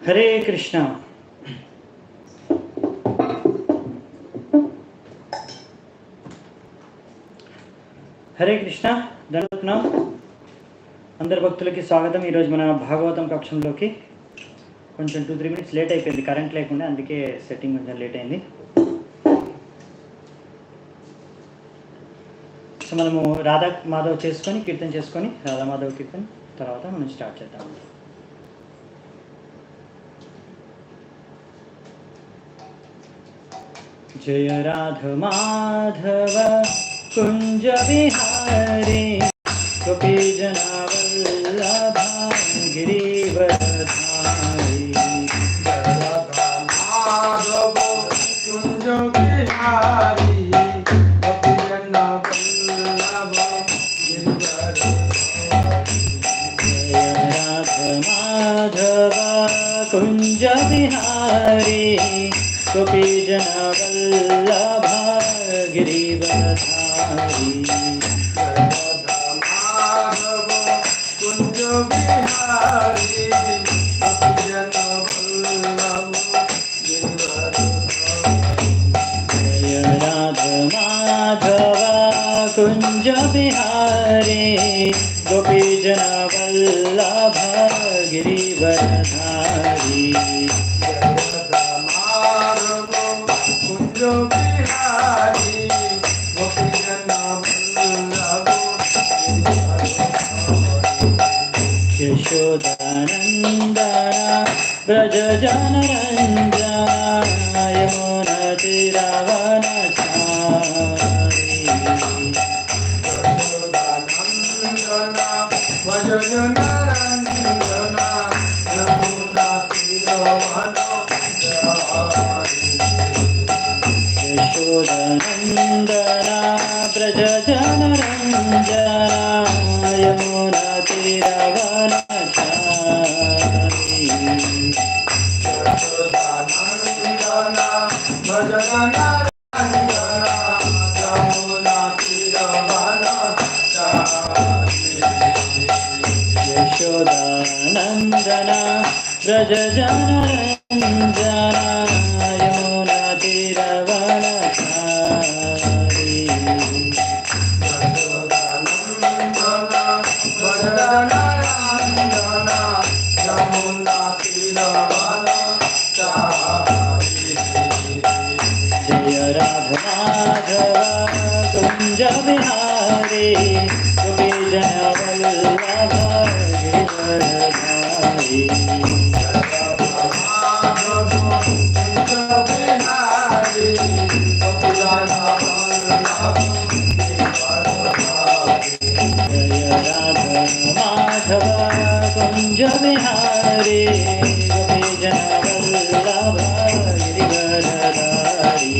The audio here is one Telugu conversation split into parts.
हरे कृष्णा। హరే కృష్ణ దండోత్నం అందరి భక్తులకి స్వాగతం. ఈరోజు మన భాగవతం కక్షంలోకి కొంచెం 2-3 మినిట్స్ లేట్ అయిపోయింది, కరెంట్ లేకుండా, అందుకే సెట్టింగ్ కొంచెం లేట్ అయింది. సో మనము రాధా మాధవ్ చేసుకొని కీర్తన చేసుకొని రాధా మాధవ్ కీర్తన తర్వాత మనం స్టార్ట్ చేద్దాం. జయ రాధ మాధవ कुंज विहारी गोपी जनावल्लभा गिरिवरधारी। माधव कुंज विहारी गोपी जनावल्लभा गिरिवरधारी। माधव कुंज विहारी गोपी जनावल्लभा गिरिवरधारी। माधव कुंज विहारी गोपी जनावल्लभा गिरिवरधारी। जय राधा माधव कुंज विहारी गोपी जनावल्लभा गिरिवरधारी। यशोदानन्दना व्रज जनरञ्जना यमुना तीरावनचारी। यशोदानन्दना व्रज जनरञ्जना यमुना तीरावनचारी। यशोदानन्दना व्रज जनरञ्जना यमुना तीरावनचारी। यशोदानन्दना व्रज जनरञ्जना यमुना तीरावनचारी। यशोदानन्दना व्रज जनरञ्जना यमुना तीरावनचारी। जय राधा माधव कुंज विहारी गोपी जनावल्लभा गिरिवरधारी। जय राधा माधव कुंज विहारी गोपी जनावल्लभा गिरिवरधारी।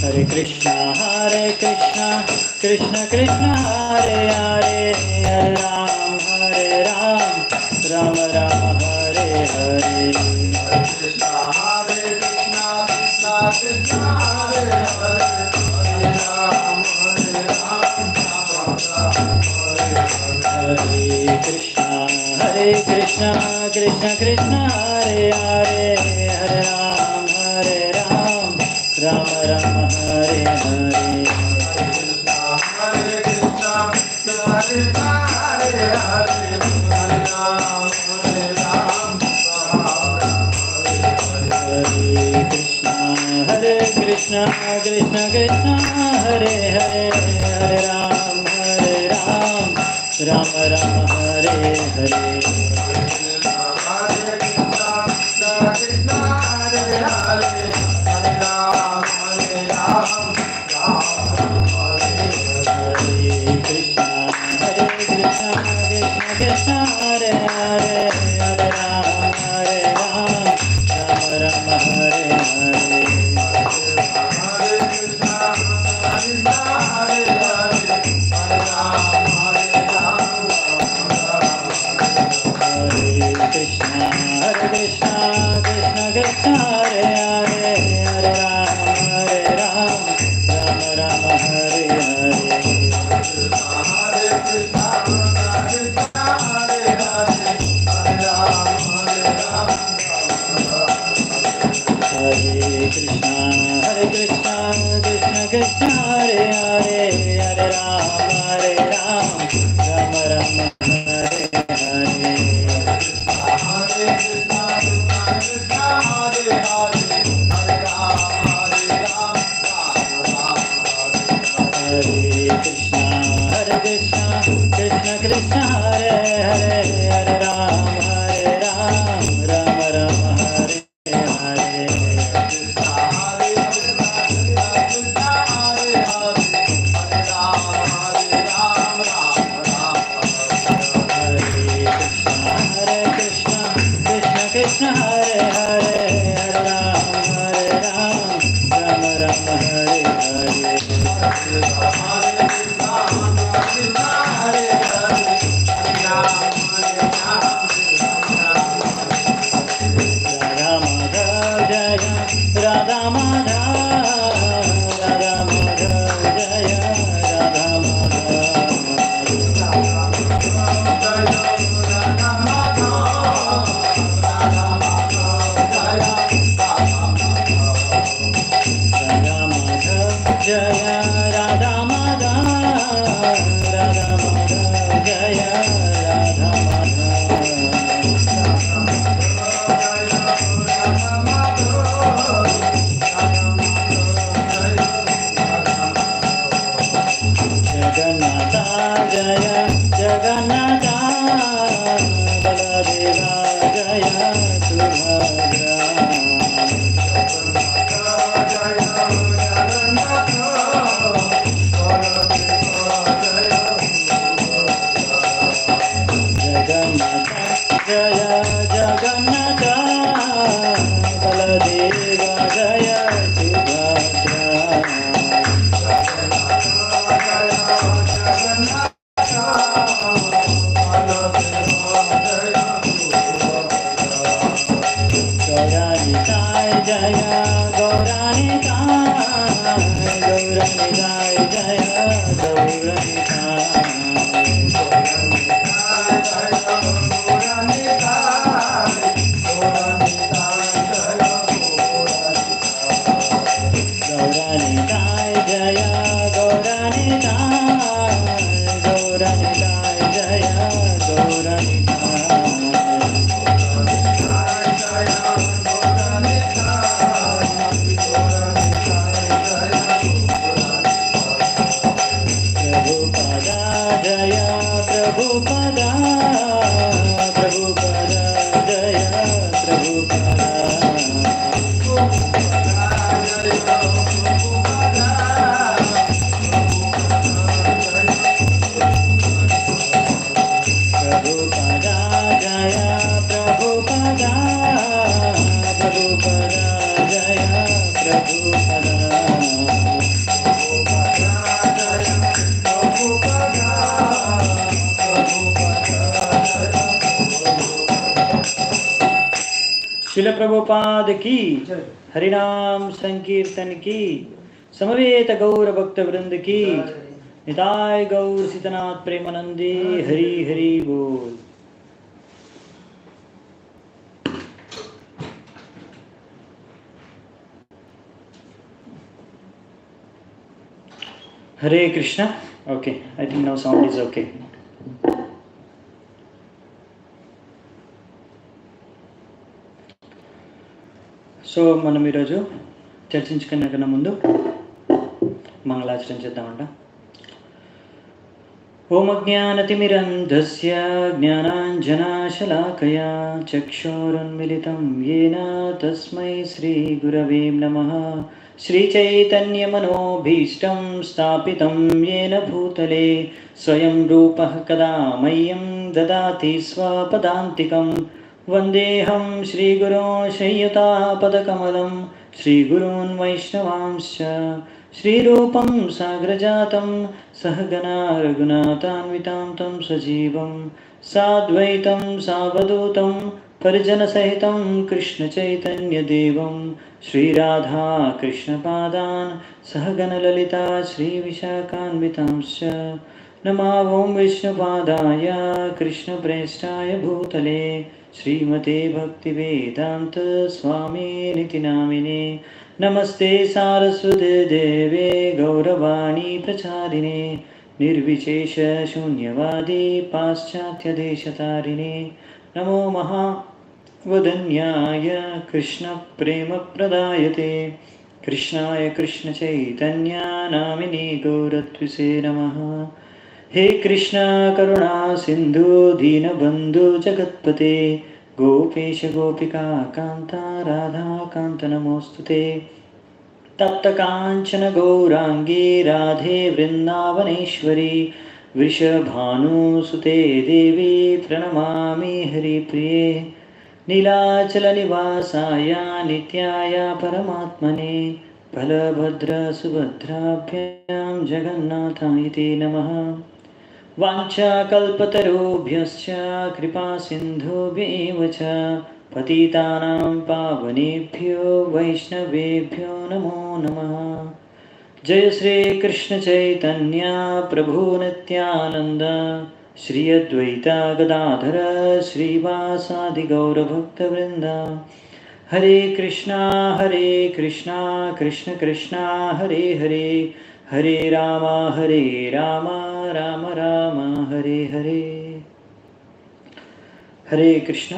हरे कृष्णा कृष्ण कृष्ण हरे हरे हरे राम राम राम हरे हरे। हरे कृष्णा कृष्ण कृष्ण हरे हरे हरे राम राम राम हरे हरे। हरे कृष्णा कृष्ण कृष्ण हरे हरे हरे राम राम राम हरे हरे। कृष्ण हरे हरे हरे राम राम हरे हरे। हरे कृष्ण कृष्ण कृष्ण हरे हरे हरे राम कृष्ण कृष्ण कृष्ण हरे हरे हरे राम राम राम हरे हरे कृष्ण हरे हरे हरे राम राम राम हरे हरे राधा माधव जय राधा माधव राधा माधव जय राधा जय राधा माधव राधा माधव जय राधा जगन्नाथ जय जगन्नाथ बलदेवा जय सुभद्रा जय जगन्नाथ बलदेवा जय सुभद्रा गौरानिताय जय गौरानिताय गौरानिताय जय गौरानिताय गौरानिताय जय गौरानिताय गौरानिताय जय प्रभुपदा जय प्रभुपदा प्रभुपदा जय प्रभुपदा प्रभुपदा जय प्रभुपदा प्रभुपदा जय प्रभुपदा शिल प्रभुपाद की हरिनाम संकीर्तन की समवेत गौर भक्त वृंद की निताय गौर सीतनाथ प्रेमानंदी हरि हरि बोल। Hare Krishna. Okay, I think now sound is okay. So మనం ఈరోజు చర్చించుకునే కన్నా ముందు మంగళాచరణ చేద్దామంట. ఓం అజ్ఞానతిమిరంధస్య జ్ఞానాంజనాశలాకయా చక్షురున్మిలితం येन తస్మై శ్రీగురవే నమః. శ్రీచైతన్యమనోభీష్టం స్థాపితం येन భూతలే స్వయం రూపः కదా మह्यं దదాతి స్వపదాంతికం. వందేహం శ్రీగురో శయ్యుతాపదకమలం శ్రీగురూన్ వైష్ణవాంశ్చ శ్రీరూపం సాగ్రజాతం సహగణా రఘునాథాన్వితాం తం సజీవం సాద్వైతం సావధూతం పరిజనసహితం కృష్ణచైతన్యదేవం శ్రీరాధా కృష్ణపాదాన్ సహగణలలితా శ్రీవిశాఖాన్వితాంశ్చ. నమో ఓం విష్ణుపాదాయ కృష్ణప్రేష్టాయ భూతలే శ్రీమతే భక్తివేదాంత స్వామినితి నామినే. నమస్తే సారస్వతే దేవే గౌరవాణి ప్రచారిణే నిర్విశేష శూన్యవాది పాశ్చాత్యదేశతారిణే. నమో మహావదన్యాయ కృష్ణ ప్రేమ ప్రదాయతే కృష్ణాయ కృష్ణ చైతన్య నామినే గౌరత్విసే నమః. हे कृष्ण करुणा सिंधु दीनबंधु जगत्पते गोपेश गोपिका कांता राधा कांत नमोस्तुते तप्त कांचन गौरांगी राधे वृंदावनेश्वरी वृषभानुसुते देवी प्रणमामि हरिप्रिये नीलाचलनिवासाय नित्याय परमात्मने बलभद्रसुभद्राभ्यां जगन्नाथाय ते नमः। वाञ्छाकल्पतरुभ्यश्च कृपासिन्धुभ्येव च पतितानां पावनेभ्यो वैष्णवेभ्यो नमो नमः। जय श्री कृष्ण चैतन्य प्रभु नित्यानंद श्री अद्वैता गदाधर श्रीवासादि गौरभक्तवृंद। हरे कृष्णा कृष्ण कृष्ण हरे हरे हरे राम राम राम हरे हरे। हरे कृष्ण।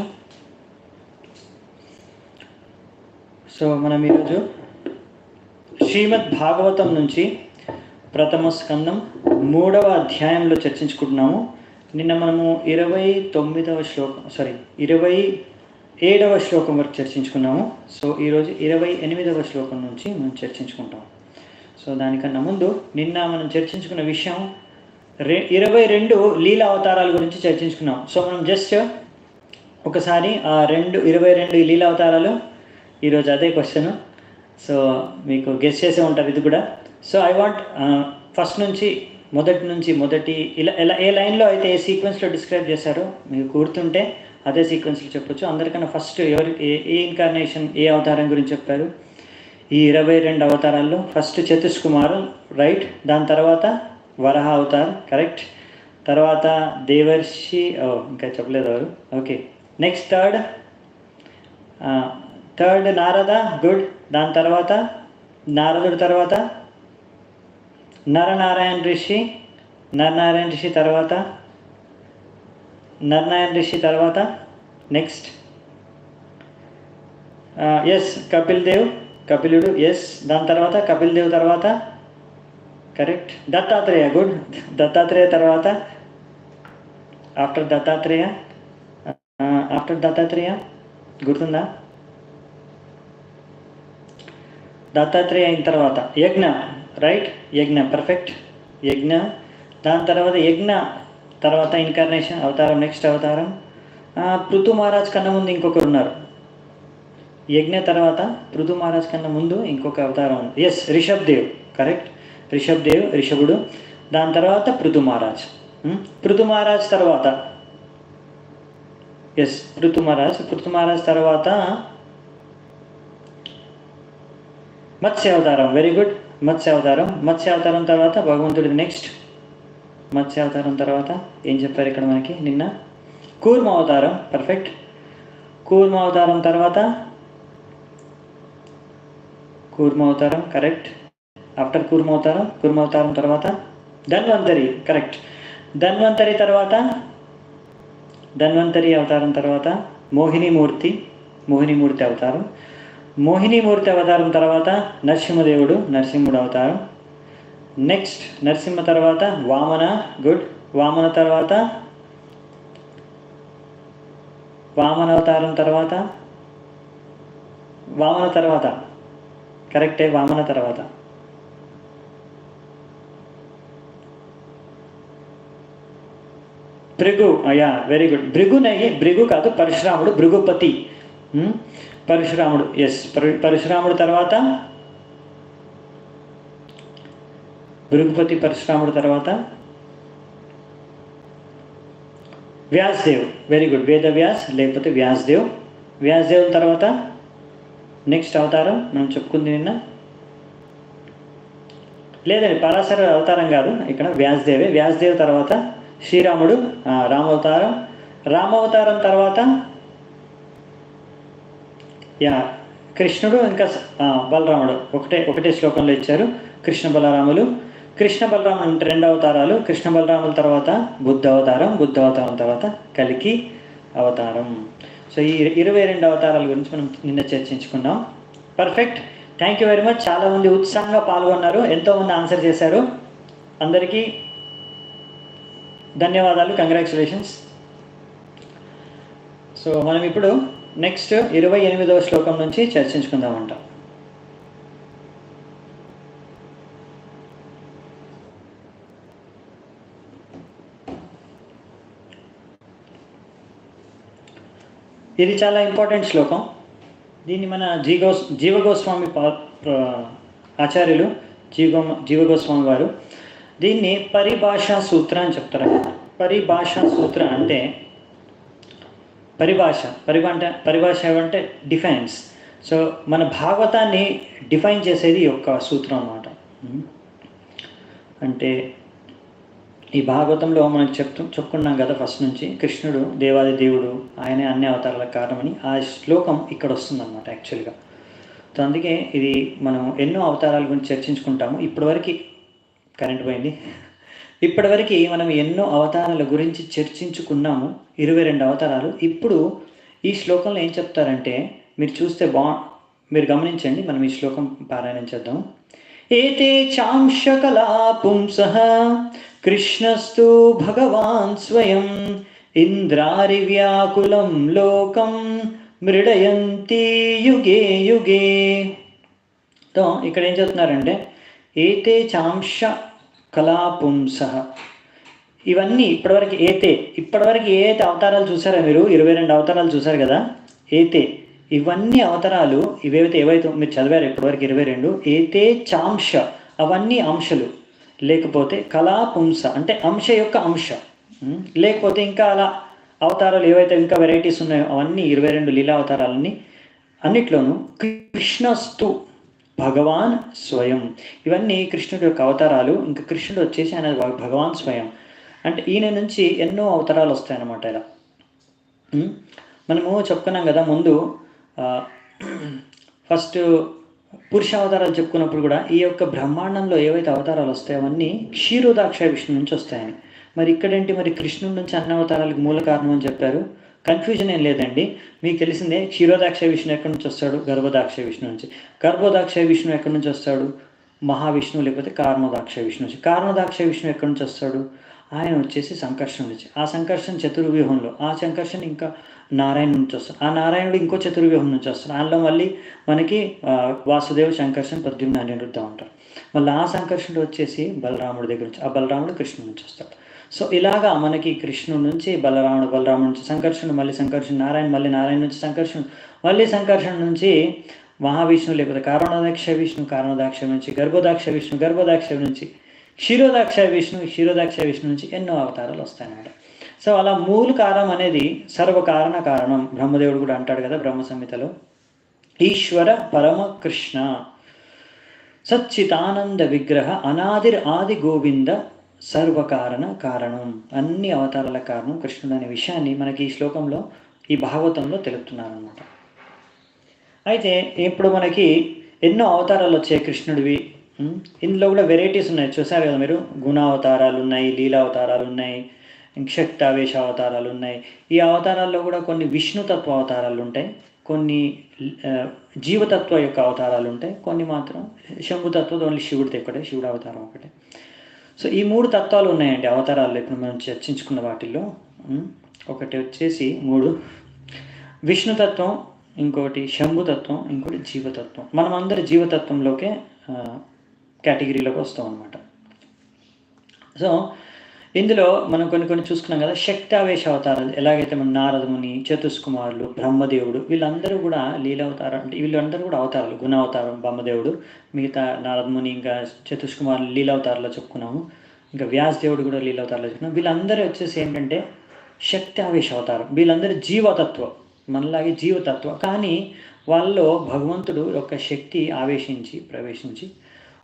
సో మనం ఈరోజు శ్రీమద్ భాగవతం నుంచి ప్రథమ స్కందం 3వ అధ్యాయంలో చర్చించుకుంటున్నాము. నిన్న మనము 27వ శ్లోకం వరకు చర్చించుకున్నాము. సో ఈరోజు 28వ శ్లోకం నుంచి మనం చర్చించుకుంటాం. సో దానికన్నా ముందు నిన్న మనం చర్చించుకున్న విషయం 22 లీలా అవతారాల గురించి చర్చించుకున్నాం. సో మనం జస్ట్ ఒకసారి ఆ 22 లీలా అవతారాలు, ఈరోజు అదే క్వశ్చన్. సో మీకు గెస్ చేసే ఉంటారు ఇది కూడా. సో ఐ వాంట్ ఫస్ట్ నుంచి మొదటి ఇలా ఏ లైన్లో అయితే ఏ సీక్వెన్స్లో డిస్క్రైబ్ చేశారో మీకు గుర్తుంటే అదే సీక్వెన్స్లో చెప్పొచ్చు. అందరికన్నా ఫస్ట్ ఏ ఇన్కార్నేషన్, ఏ అవతారం గురించి చెప్పారు? ఈ 22 అవతారాల్లో ఫస్ట్ చతుష్కుమారు, రైట్. దాని తర్వాత వరహ అవతార్, కరెక్ట్. తర్వాత దేవర్షి, ఇంకా చెప్పలేదు ఎవరు, okay. Next third Narada, good. దాని తర్వాత నారదుడి తర్వాత నరనారాయణ ఋషి తర్వాత నెక్స్ట్ ఎస్ కపిలుడు, ఎస్. దాని తర్వాత కపిల్ దేవ్ తర్వాత, కరెక్ట్. దత్తాత్రేయ, గుడ్. దత్తాత్రేయ తర్వాత ఆఫ్టర్ దత్తాత్రేయ గుర్తుందా? దత్తాత్రేయ అయిన తర్వాత యజ్ఞ, రైట్. యజ్ఞ, పర్ఫెక్ట్. యజ్ఞ. దాని తర్వాత యజ్ఞ తర్వాత ఇన్కార్నేషన్ అవతారం, నెక్స్ట్ అవతారం. పృథు మహారాజ్ కన్నా ముందు ఇంకొకరు ఉన్నారు. యజ్ఞ తర్వాత పృథు మహారాజ్ కన్నా ముందు ఇంకొక అవతారం ఉంది. Yes, Rishabh Dev, correct. రిషభుడు. దాని తర్వాత పృథు మహారాజ్ తర్వాత, ఎస్, పృథు మహారాజ్ తర్వాత మత్స్య అవతారం, వెరీ గుడ్. మత్స్య అవతారం తర్వాత భగవంతుడిది నెక్స్ట్. మత్స్య అవతారం తర్వాత ఏం చెప్పారు ఇక్కడ మనకి నిన్న? కూర్మ అవతారం, పర్ఫెక్ట్. కూర్మ అవతారం తర్వాత కరెక్ట్. ఆఫ్టర్ కూర్మ అవతారం తర్వాత ధన్వంతరి, కరెక్ట్. ధన్వంతరి అవతారం తర్వాత మోహినీమూర్తి అవతారం. మోహినీమూర్తి అవతారం తర్వాత నరసింహుడు అవతారం. నెక్స్ట్ నరసింహ తర్వాత వామన, గుడ్. వామన అవతారం తర్వాత కరెక్టే. వామన తర్వాత భృగు, అయ్యా, వెరీ గుడ్. భృగు కాదు, పరశురాముడు, భృగుపతి, పరశురాముడు, ఎస్. పరశురాముడు తర్వాత భృగుపతి, పరశురాముడు తర్వాత వ్యాసదేవ్, వెరీ గుడ్. వేదవ్యాస్ లేకపోతే వ్యాసదేవ్ తర్వాత నెక్స్ట్ అవతారం మనం చెప్పుకుంది నిన్న. లేదండి, పరాశర అవతారం కాదు, ఇక్కడ వ్యాసదేవ్ తర్వాత శ్రీరాముడు, రామావతారం తర్వాత కృష్ణుడు, ఇంకా బలరాముడు. ఒకటే శ్లోకంలో ఇచ్చారు కృష్ణ బలరాములు అంటే 2 అవతారాలు. కృష్ణ బలరాముల తర్వాత బుద్ధ అవతారం తర్వాత కలికి అవతారం. సో ఈ 22 అవతారాల గురించి మనం నిన్న చర్చించుకున్నాం. Perfect, thank you very much. చాలామంది ఉత్సాహంగా పాల్గొన్నారు, ఎంతోమంది ఆన్సర్ చేశారు. అందరికీ ధన్యవాదాలు, కంగ్రాచులేషన్స్. సో మనం ఇప్పుడు నెక్స్ట్ 28వ శ్లోకం నుంచి చర్చించుకుందామంట. ఇది చాలా ఇంపార్టెంట్ శ్లోకం. దీన్ని మన జీవగోస్వామి ఆచార్యులు జీవగోస్వామి వారు దీన్ని పరిభాషా సూత్ర అని చెప్తారు. పరిభాషా సూత్ర అంటే పరిభాష అంటే డిఫైన్స్. సో మన భాగవతాన్ని డిఫైన్ చేసేది యొక్క సూత్రం అన్నమాట. అంటే ఈ భాగవతంలో మనకు చెప్పుకున్నాం కదా ఫస్ట్ నుంచి, కృష్ణుడు దేవాది దేవుడు, ఆయనే అన్ని అవతారాలకు కారణమని ఆ శ్లోకం ఇక్కడ వస్తుందన్నమాట యాక్చువల్గా. సో అందుకే ఇది మనం ఎన్నో అవతారాల గురించి చర్చించుకుంటాము. ఇప్పటివరకు కరెంట్ పోయింది. ఇప్పటివరకు మనం ఎన్నో అవతారాల గురించి చర్చించుకున్నాము, 22 అవతారాలు. ఇప్పుడు ఈ శ్లోకంలో ఏం చెప్తారంటే మీరు చూస్తే మీరు గమనించండి. మనం ఈ శ్లోకం పారాయణం చేద్దాం. ఏతే చాంశకలా పుంసః కృష్ణస్తు భగవాన్ స్వయం ఇంద్రారి వ్యాకులం లోకం మృడయంతి యుగే యుగే. తో ఇక్కడ ఏం చెప్తున్నారంటే ఏతే చాంశ కళాపుంసః, ఇవన్నీ ఇప్పటివరకు ఏ అవతారాలు చూసారా మీరు? 22 అవతారాలు చూసారు కదా. ఇవన్నీ అవతారాలు ఏవైతే మీరు చదివారు ఇప్పటివరకు 22, ఏతే చాంశ అవన్నీ అంశలు, లేకపోతే కళాపుంస అంటే అంశ యొక్క అంశ, లేకపోతే ఇంకా అలా అవతారాలు ఏవైతే ఇంకా వెరైటీస్ ఉన్నాయో అవన్నీ 22 లీలా అవతారాలని అన్నిట్లోనూ కృష్ణస్తు భగవాన్ స్వయం, ఇవన్నీ కృష్ణుడి యొక్క అవతారాలు. ఇంకా కృష్ణుడు వచ్చేసి ఆయన భగవాన్ స్వయం అంటే ఈయన నుంచి ఎన్నో అవతారాలు వస్తాయన్నమాట. ఇలా మనము చెప్పుకున్నాం కదా ముందు, ఫస్ట్ పురుష అవతారాలు చెప్పుకున్నప్పుడు కూడా ఈ యొక్క బ్రహ్మాండంలో ఏవైతే అవతారాలు వస్తాయో అవన్నీ క్షీరోదాక్ష విష్ణు నుంచి వస్తాయని. మరి ఇక్కడేంటి, మరి కృష్ణుడి నుంచి అన్ని అవతారాలకు మూల కారణం అని చెప్పారు. కన్ఫ్యూజన్ ఏం లేదండి, మీకు తెలిసిందే. క్షీరోదాక్ష విష్ణు ఎక్కడి నుంచి వస్తాడు? గర్భోదాక్ష విష్ణు నుంచి. గర్భోదాక్ష విష్ణు ఎక్కడి నుంచి వస్తాడు? మహావిష్ణువు లేకపోతే కారణోదాక్ష విష్ణు నుంచి. కారణోదాక్ష విష్ణు ఎక్కడి నుంచి వస్తాడు? ఆయన వచ్చేసి సంకర్షణ నుంచి. ఆ సంకర్షణ చతుర్వ్యూహంలో, ఆ సంకర్షణ ఇంకా నారాయణ నుంచి వస్తాడు. ఆ నారాయణుడు ఇంకో చతుర్వ్యూహం నుంచి వస్తాడు. అందులో మళ్ళీ మనకి వాసుదేవ సంకర్షణ ప్రద్యుమ్న అనిరుద్ధ ఉంటారు. మళ్ళీ ఆ సంకర్షణుడు వచ్చేసి బలరాముడి దగ్గర నుంచి, ఆ బలరాముడు కృష్ణుడి నుంచి వస్తాడు. సో ఇలాగా మనకి కృష్ణుడి నుంచి బలరాముడు నుంచి సంకర్షణ, మళ్ళీ సంకర్షణ నారాయణ, మళ్ళీ నారాయణ నుంచి సంకర్షణ, మళ్ళీ సంకర్షణ నుంచి మహావిష్ణువు లేకపోతే కారణోదాక్ష నుంచి గర్భోదాక్ష నుంచి క్షీరోదాక్ష విష్ణు నుంచి ఎన్నో అవతారాలు వస్తాయన్నమాట. సో అలా మూల కారణం అనేది సర్వకారణ కారణం. బ్రహ్మదేవుడు కూడా అంటాడు కదా బ్రహ్మ సంహితలో, ఈశ్వర పరమ కృష్ణ సచ్చితానంద విగ్రహ అనాదిర్ ఆది గోవింద సర్వకారణ కారణం. అన్ని అవతారాల కారణం కృష్ణుడు అనే విషయాన్ని మనకి ఈ శ్లోకంలో, ఈ భాగవతంలో తెలుపుతున్నారనమాట. అయితే ఇప్పుడు మనకి ఎన్నో అవతారాలు వచ్చాయి కృష్ణుడివి. ఇందులో కూడా వెరైటీస్ ఉన్నాయి, చూసారు కదా మీరు. గుణావతారాలు ఉన్నాయి, లీలా అవతారాలు ఉన్నాయి, శక్తావేశ అవతారాలు ఉన్నాయి. ఈ అవతారాల్లో కూడా కొన్ని విష్ణుతత్వ అవతారాలు ఉంటాయి, కొన్ని జీవతత్వ యొక్క అవతారాలు ఉంటాయి, కొన్ని మాత్రం శంభుతత్వ, ఓన్లీ శివుడిది ఒకటే, శివుడు అవతారం ఒకటే. సో ఈ 3 తత్వాలు ఉన్నాయండి అవతారాల్లో. ఇప్పుడు మనం చర్చించుకున్న వాటిల్లో ఒకటి వచ్చేసి 3 విష్ణుతత్వం, ఇంకోటి శంభుతత్వం, ఇంకోటి జీవతత్వం. మనం అందరి జీవతత్వంలోకే కేటగిరీలోకి వస్తాం అన్నమాట. సో ఇందులో మనం కొన్ని చూసుకున్నాం కదా. శక్తావేశ అవతారాలు ఎలాగైతే మన నారదముని, చతుష్కుమారులు, బ్రహ్మదేవుడు, వీళ్ళందరూ కూడా లీలావతారం. అంటే వీళ్ళందరూ కూడా అవతారాలు. గుణావతారం బ్రహ్మదేవుడు, మిగతా నారదముని, ఇంకా చతుష్కుమారులు లీలావతారంలో చెప్పుకున్నాము. ఇంకా వ్యాసదేవుడు కూడా లీలావతారంలో చెప్పుకున్నాం. వీళ్ళందరూ వచ్చేసి ఏంటంటే శక్తి ఆవేశ అవతారం. వీళ్ళందరూ జీవతత్వం, మనలాగే జీవతత్వం. కానీ వాళ్ళలో భగవంతుడు యొక్క శక్తి ప్రవేశించి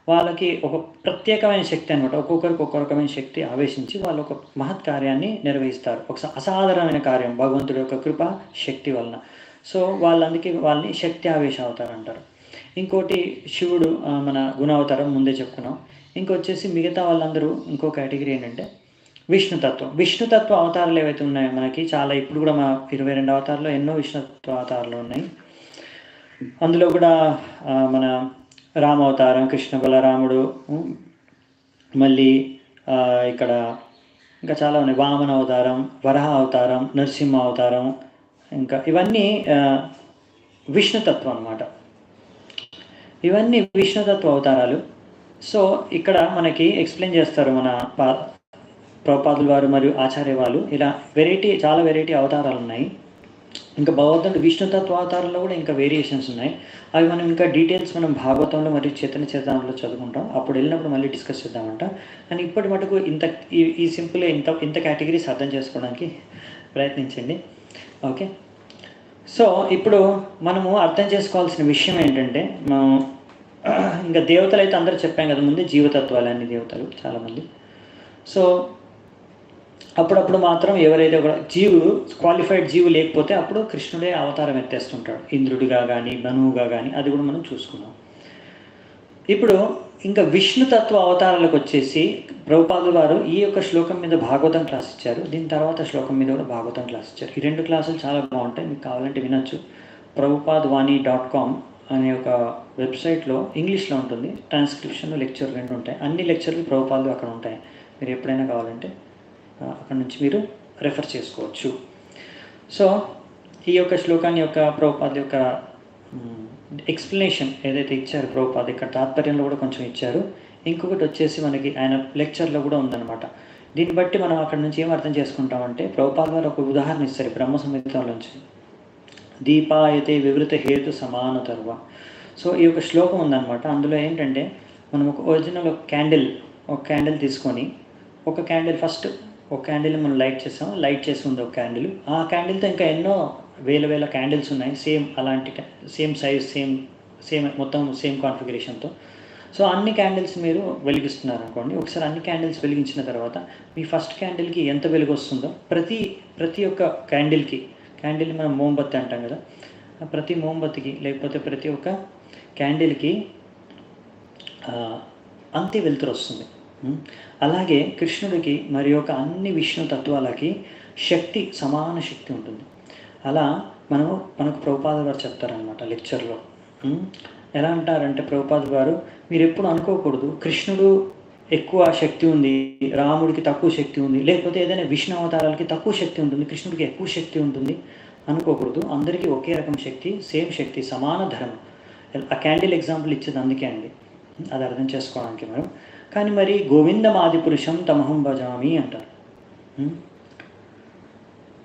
వాళ్ళకి ఒక ప్రత్యేకమైన శక్తి అనమాట. ఒక్కొక్కరికి ఒక్కొక్క రకమైన శక్తి ఆవేశించి వాళ్ళు ఒక మహత్ కార్యాన్ని నిర్వహిస్తారు. ఒక అసాధారణమైన కార్యం భగవంతుడి యొక్క కృప శక్తి వలన. సో వాళ్ళందుకే వాళ్ళని శక్తి ఆవేశ అవతారం అంటారు. ఇంకోటి శివుడు మన గుణావతారం ముందే చెప్పుకున్నాం. ఇంకొచ్చేసి మిగతా వాళ్ళందరూ ఇంకో కేటగిరీ ఏంటంటే విష్ణుతత్వ అవతారాలు ఏవైతే ఉన్నాయో మనకి చాలా, ఇప్పుడు కూడా మన 22 అవతారాల్లో ఎన్నో విష్ణుతత్వ అవతారాలు ఉన్నాయి. అందులో కూడా మన రామావతారం, కృష్ణ బలరాముడు, మళ్ళీ ఇక్కడ ఇంకా చాలా ఉన్నాయి. వామన అవతారం, వరహ అవతారం, నరసింహ అవతారం, ఇంకా ఇవన్నీ విష్ణుతత్వం అన్నమాట. ఇవన్నీ విష్ణుతత్వ అవతారాలు. సో ఇక్కడ మనకి ఎక్స్ప్లెయిన్ చేస్తారు మన ప్రభుపాదుల వారు మరియు ఆచార్య వాళ్ళు. ఇలా చాలా వెరైటీ అవతారాలు ఉన్నాయి. ఇంకా భగవంతుడు విష్ణుతత్వ అవతారంలో కూడా ఇంకా వేరియేషన్స్ ఉన్నాయి. అవి మనం ఇంకా డీటెయిల్స్ మనం భాగవతంలో మరియు చైతన్య చరితామృతంలో చదువుకుంటాం. అప్పుడు వెళ్ళినప్పుడు మళ్ళీ డిస్కస్ చేద్దామంట. కానీ ఇప్పటి మటుకు ఈ సింపుల్గా ఇంత కేటగిరీస్ అర్థం చేసుకోవడానికి ప్రయత్నించండి. ఓకే, సో ఇప్పుడు మనము అర్థం చేసుకోవాల్సిన విషయం ఏంటంటే, మనం ఇంకా దేవతలు అయితే అందరూ చెప్పాం కదా ముందే, జీవతత్వాలు అన్ని దేవతలు చాలామంది. సో అప్పుడప్పుడు మాత్రం ఎవరైతే ఒక క్వాలిఫైడ్ జీవు లేకపోతే అప్పుడు కృష్ణుడే అవతారం ఎత్తేస్తుంటాడు, ఇంద్రుడిగా కానీ మనువుగా కానీ. అది కూడా మనం చూసుకున్నాం. ఇప్పుడు ఇంకా విష్ణుతత్వ అవతారాలకు వచ్చేసి ప్రభుపాదుల వారు ఈ యొక్క శ్లోకం మీద భాగవతం క్లాస్ ఇచ్చారు. దీని తర్వాత శ్లోకం మీద కూడా భాగవతం క్లాస్ ఇచ్చారు. ఈ 2 క్లాసులు చాలా బాగుంటాయి, మీకు కావాలంటే వినొచ్చు. prabhupadwani.com అనే ఒక వెబ్సైట్లో ఇంగ్లీష్లో ఉంటుంది. ట్రాన్స్క్రిప్షన్, లెక్చర్ 2 ఉంటాయి. అన్ని లెక్చర్లు ప్రభుపాదులు అక్కడ ఉంటాయి. మీరు ఎప్పుడైనా కావాలంటే అక్కడ నుంచి మీరు రెఫర్ చేసుకోవచ్చు. సో ఈ యొక్క శ్లోకాన్ని యొక్క ప్రభుపాద యొక్క ఎక్స్ప్లెనేషన్ ఏదైతే ఇచ్చారు ప్రభుపాద, ఇక్కడ తాత్పర్యంలో కూడా కొంచెం ఇచ్చారు. ఇంకొకటి వచ్చేసి మనకి ఆయన లెక్చర్లో కూడా ఉందన్నమాట. దీన్ని బట్టి మనం అక్కడ నుంచి ఏం అర్థం చేసుకుంటామంటే, ప్రభుపాద వారు ఒక ఉదాహరణ ఇస్తారు బ్రహ్మ సంహితలోంచి. దీపాయతే వివృత హేతు సమానతర్వ. సో ఈ యొక్క శ్లోకం ఉందన్నమాట. అందులో ఏంటంటే, మనం ఒక ఒరిజినల్ ఒక క్యాండిల్ తీసుకొని, ఒక క్యాండిల్ ఫస్ట్ ఒక క్యాండిల్ మనం లైట్ చేసి ఉంది ఒక క్యాండిల్. ఆ క్యాండిల్తో ఇంకా ఎన్నో వేల క్యాండిల్స్ ఉన్నాయి, సేమ్ సైజ్, సేమ్ మొత్తం సేమ్ కాన్ఫిగరేషన్తో. సో అన్ని క్యాండిల్స్ మీరు వెలిగిస్తున్నారు అనుకోండి. ఒకసారి అన్ని క్యాండిల్స్ వెలిగించిన తర్వాత మీ ఫస్ట్ క్యాండిల్కి ఎంత వెలుగు వస్తుందో, ప్రతి ఒక్క క్యాండిల్ని మనం మోంబత్తి అంటాం కదా, ప్రతి మోంబత్తికి లేకపోతే ప్రతి ఒక్క క్యాండిల్కి అంతే వెలుతురు వస్తుంది. అలాగే కృష్ణుడికి మరి యొక్క అన్ని విష్ణు తత్వాలకి సమాన శక్తి ఉంటుంది. అలా మనకు ప్రభుపాద గారు చెప్తారనమాట లెక్చర్లో. ఎలా అంటారంటే ప్రభుపాద గారు, మీరు ఎప్పుడు అనుకోకూడదు కృష్ణుడు ఎక్కువ శక్తి ఉంది, రాముడికి తక్కువ శక్తి ఉంది, లేకపోతే ఏదైనా విష్ణు అవతారాలకి తక్కువ శక్తి ఉంటుంది, కృష్ణుడికి ఎక్కువ శక్తి ఉంటుంది అనుకోకూడదు. అందరికీ ఒకే రకం శక్తి, సేమ్ శక్తి, సమాన ధర్మం. ఆ క్యాండిల్ ఎగ్జాంపుల్ ఇచ్చేది అందుకే అండి, అది అర్థం చేసుకోవడానికి మనం. కానీ మరి గోవిందమాది పురుషం తమహం భజామి అంటారు.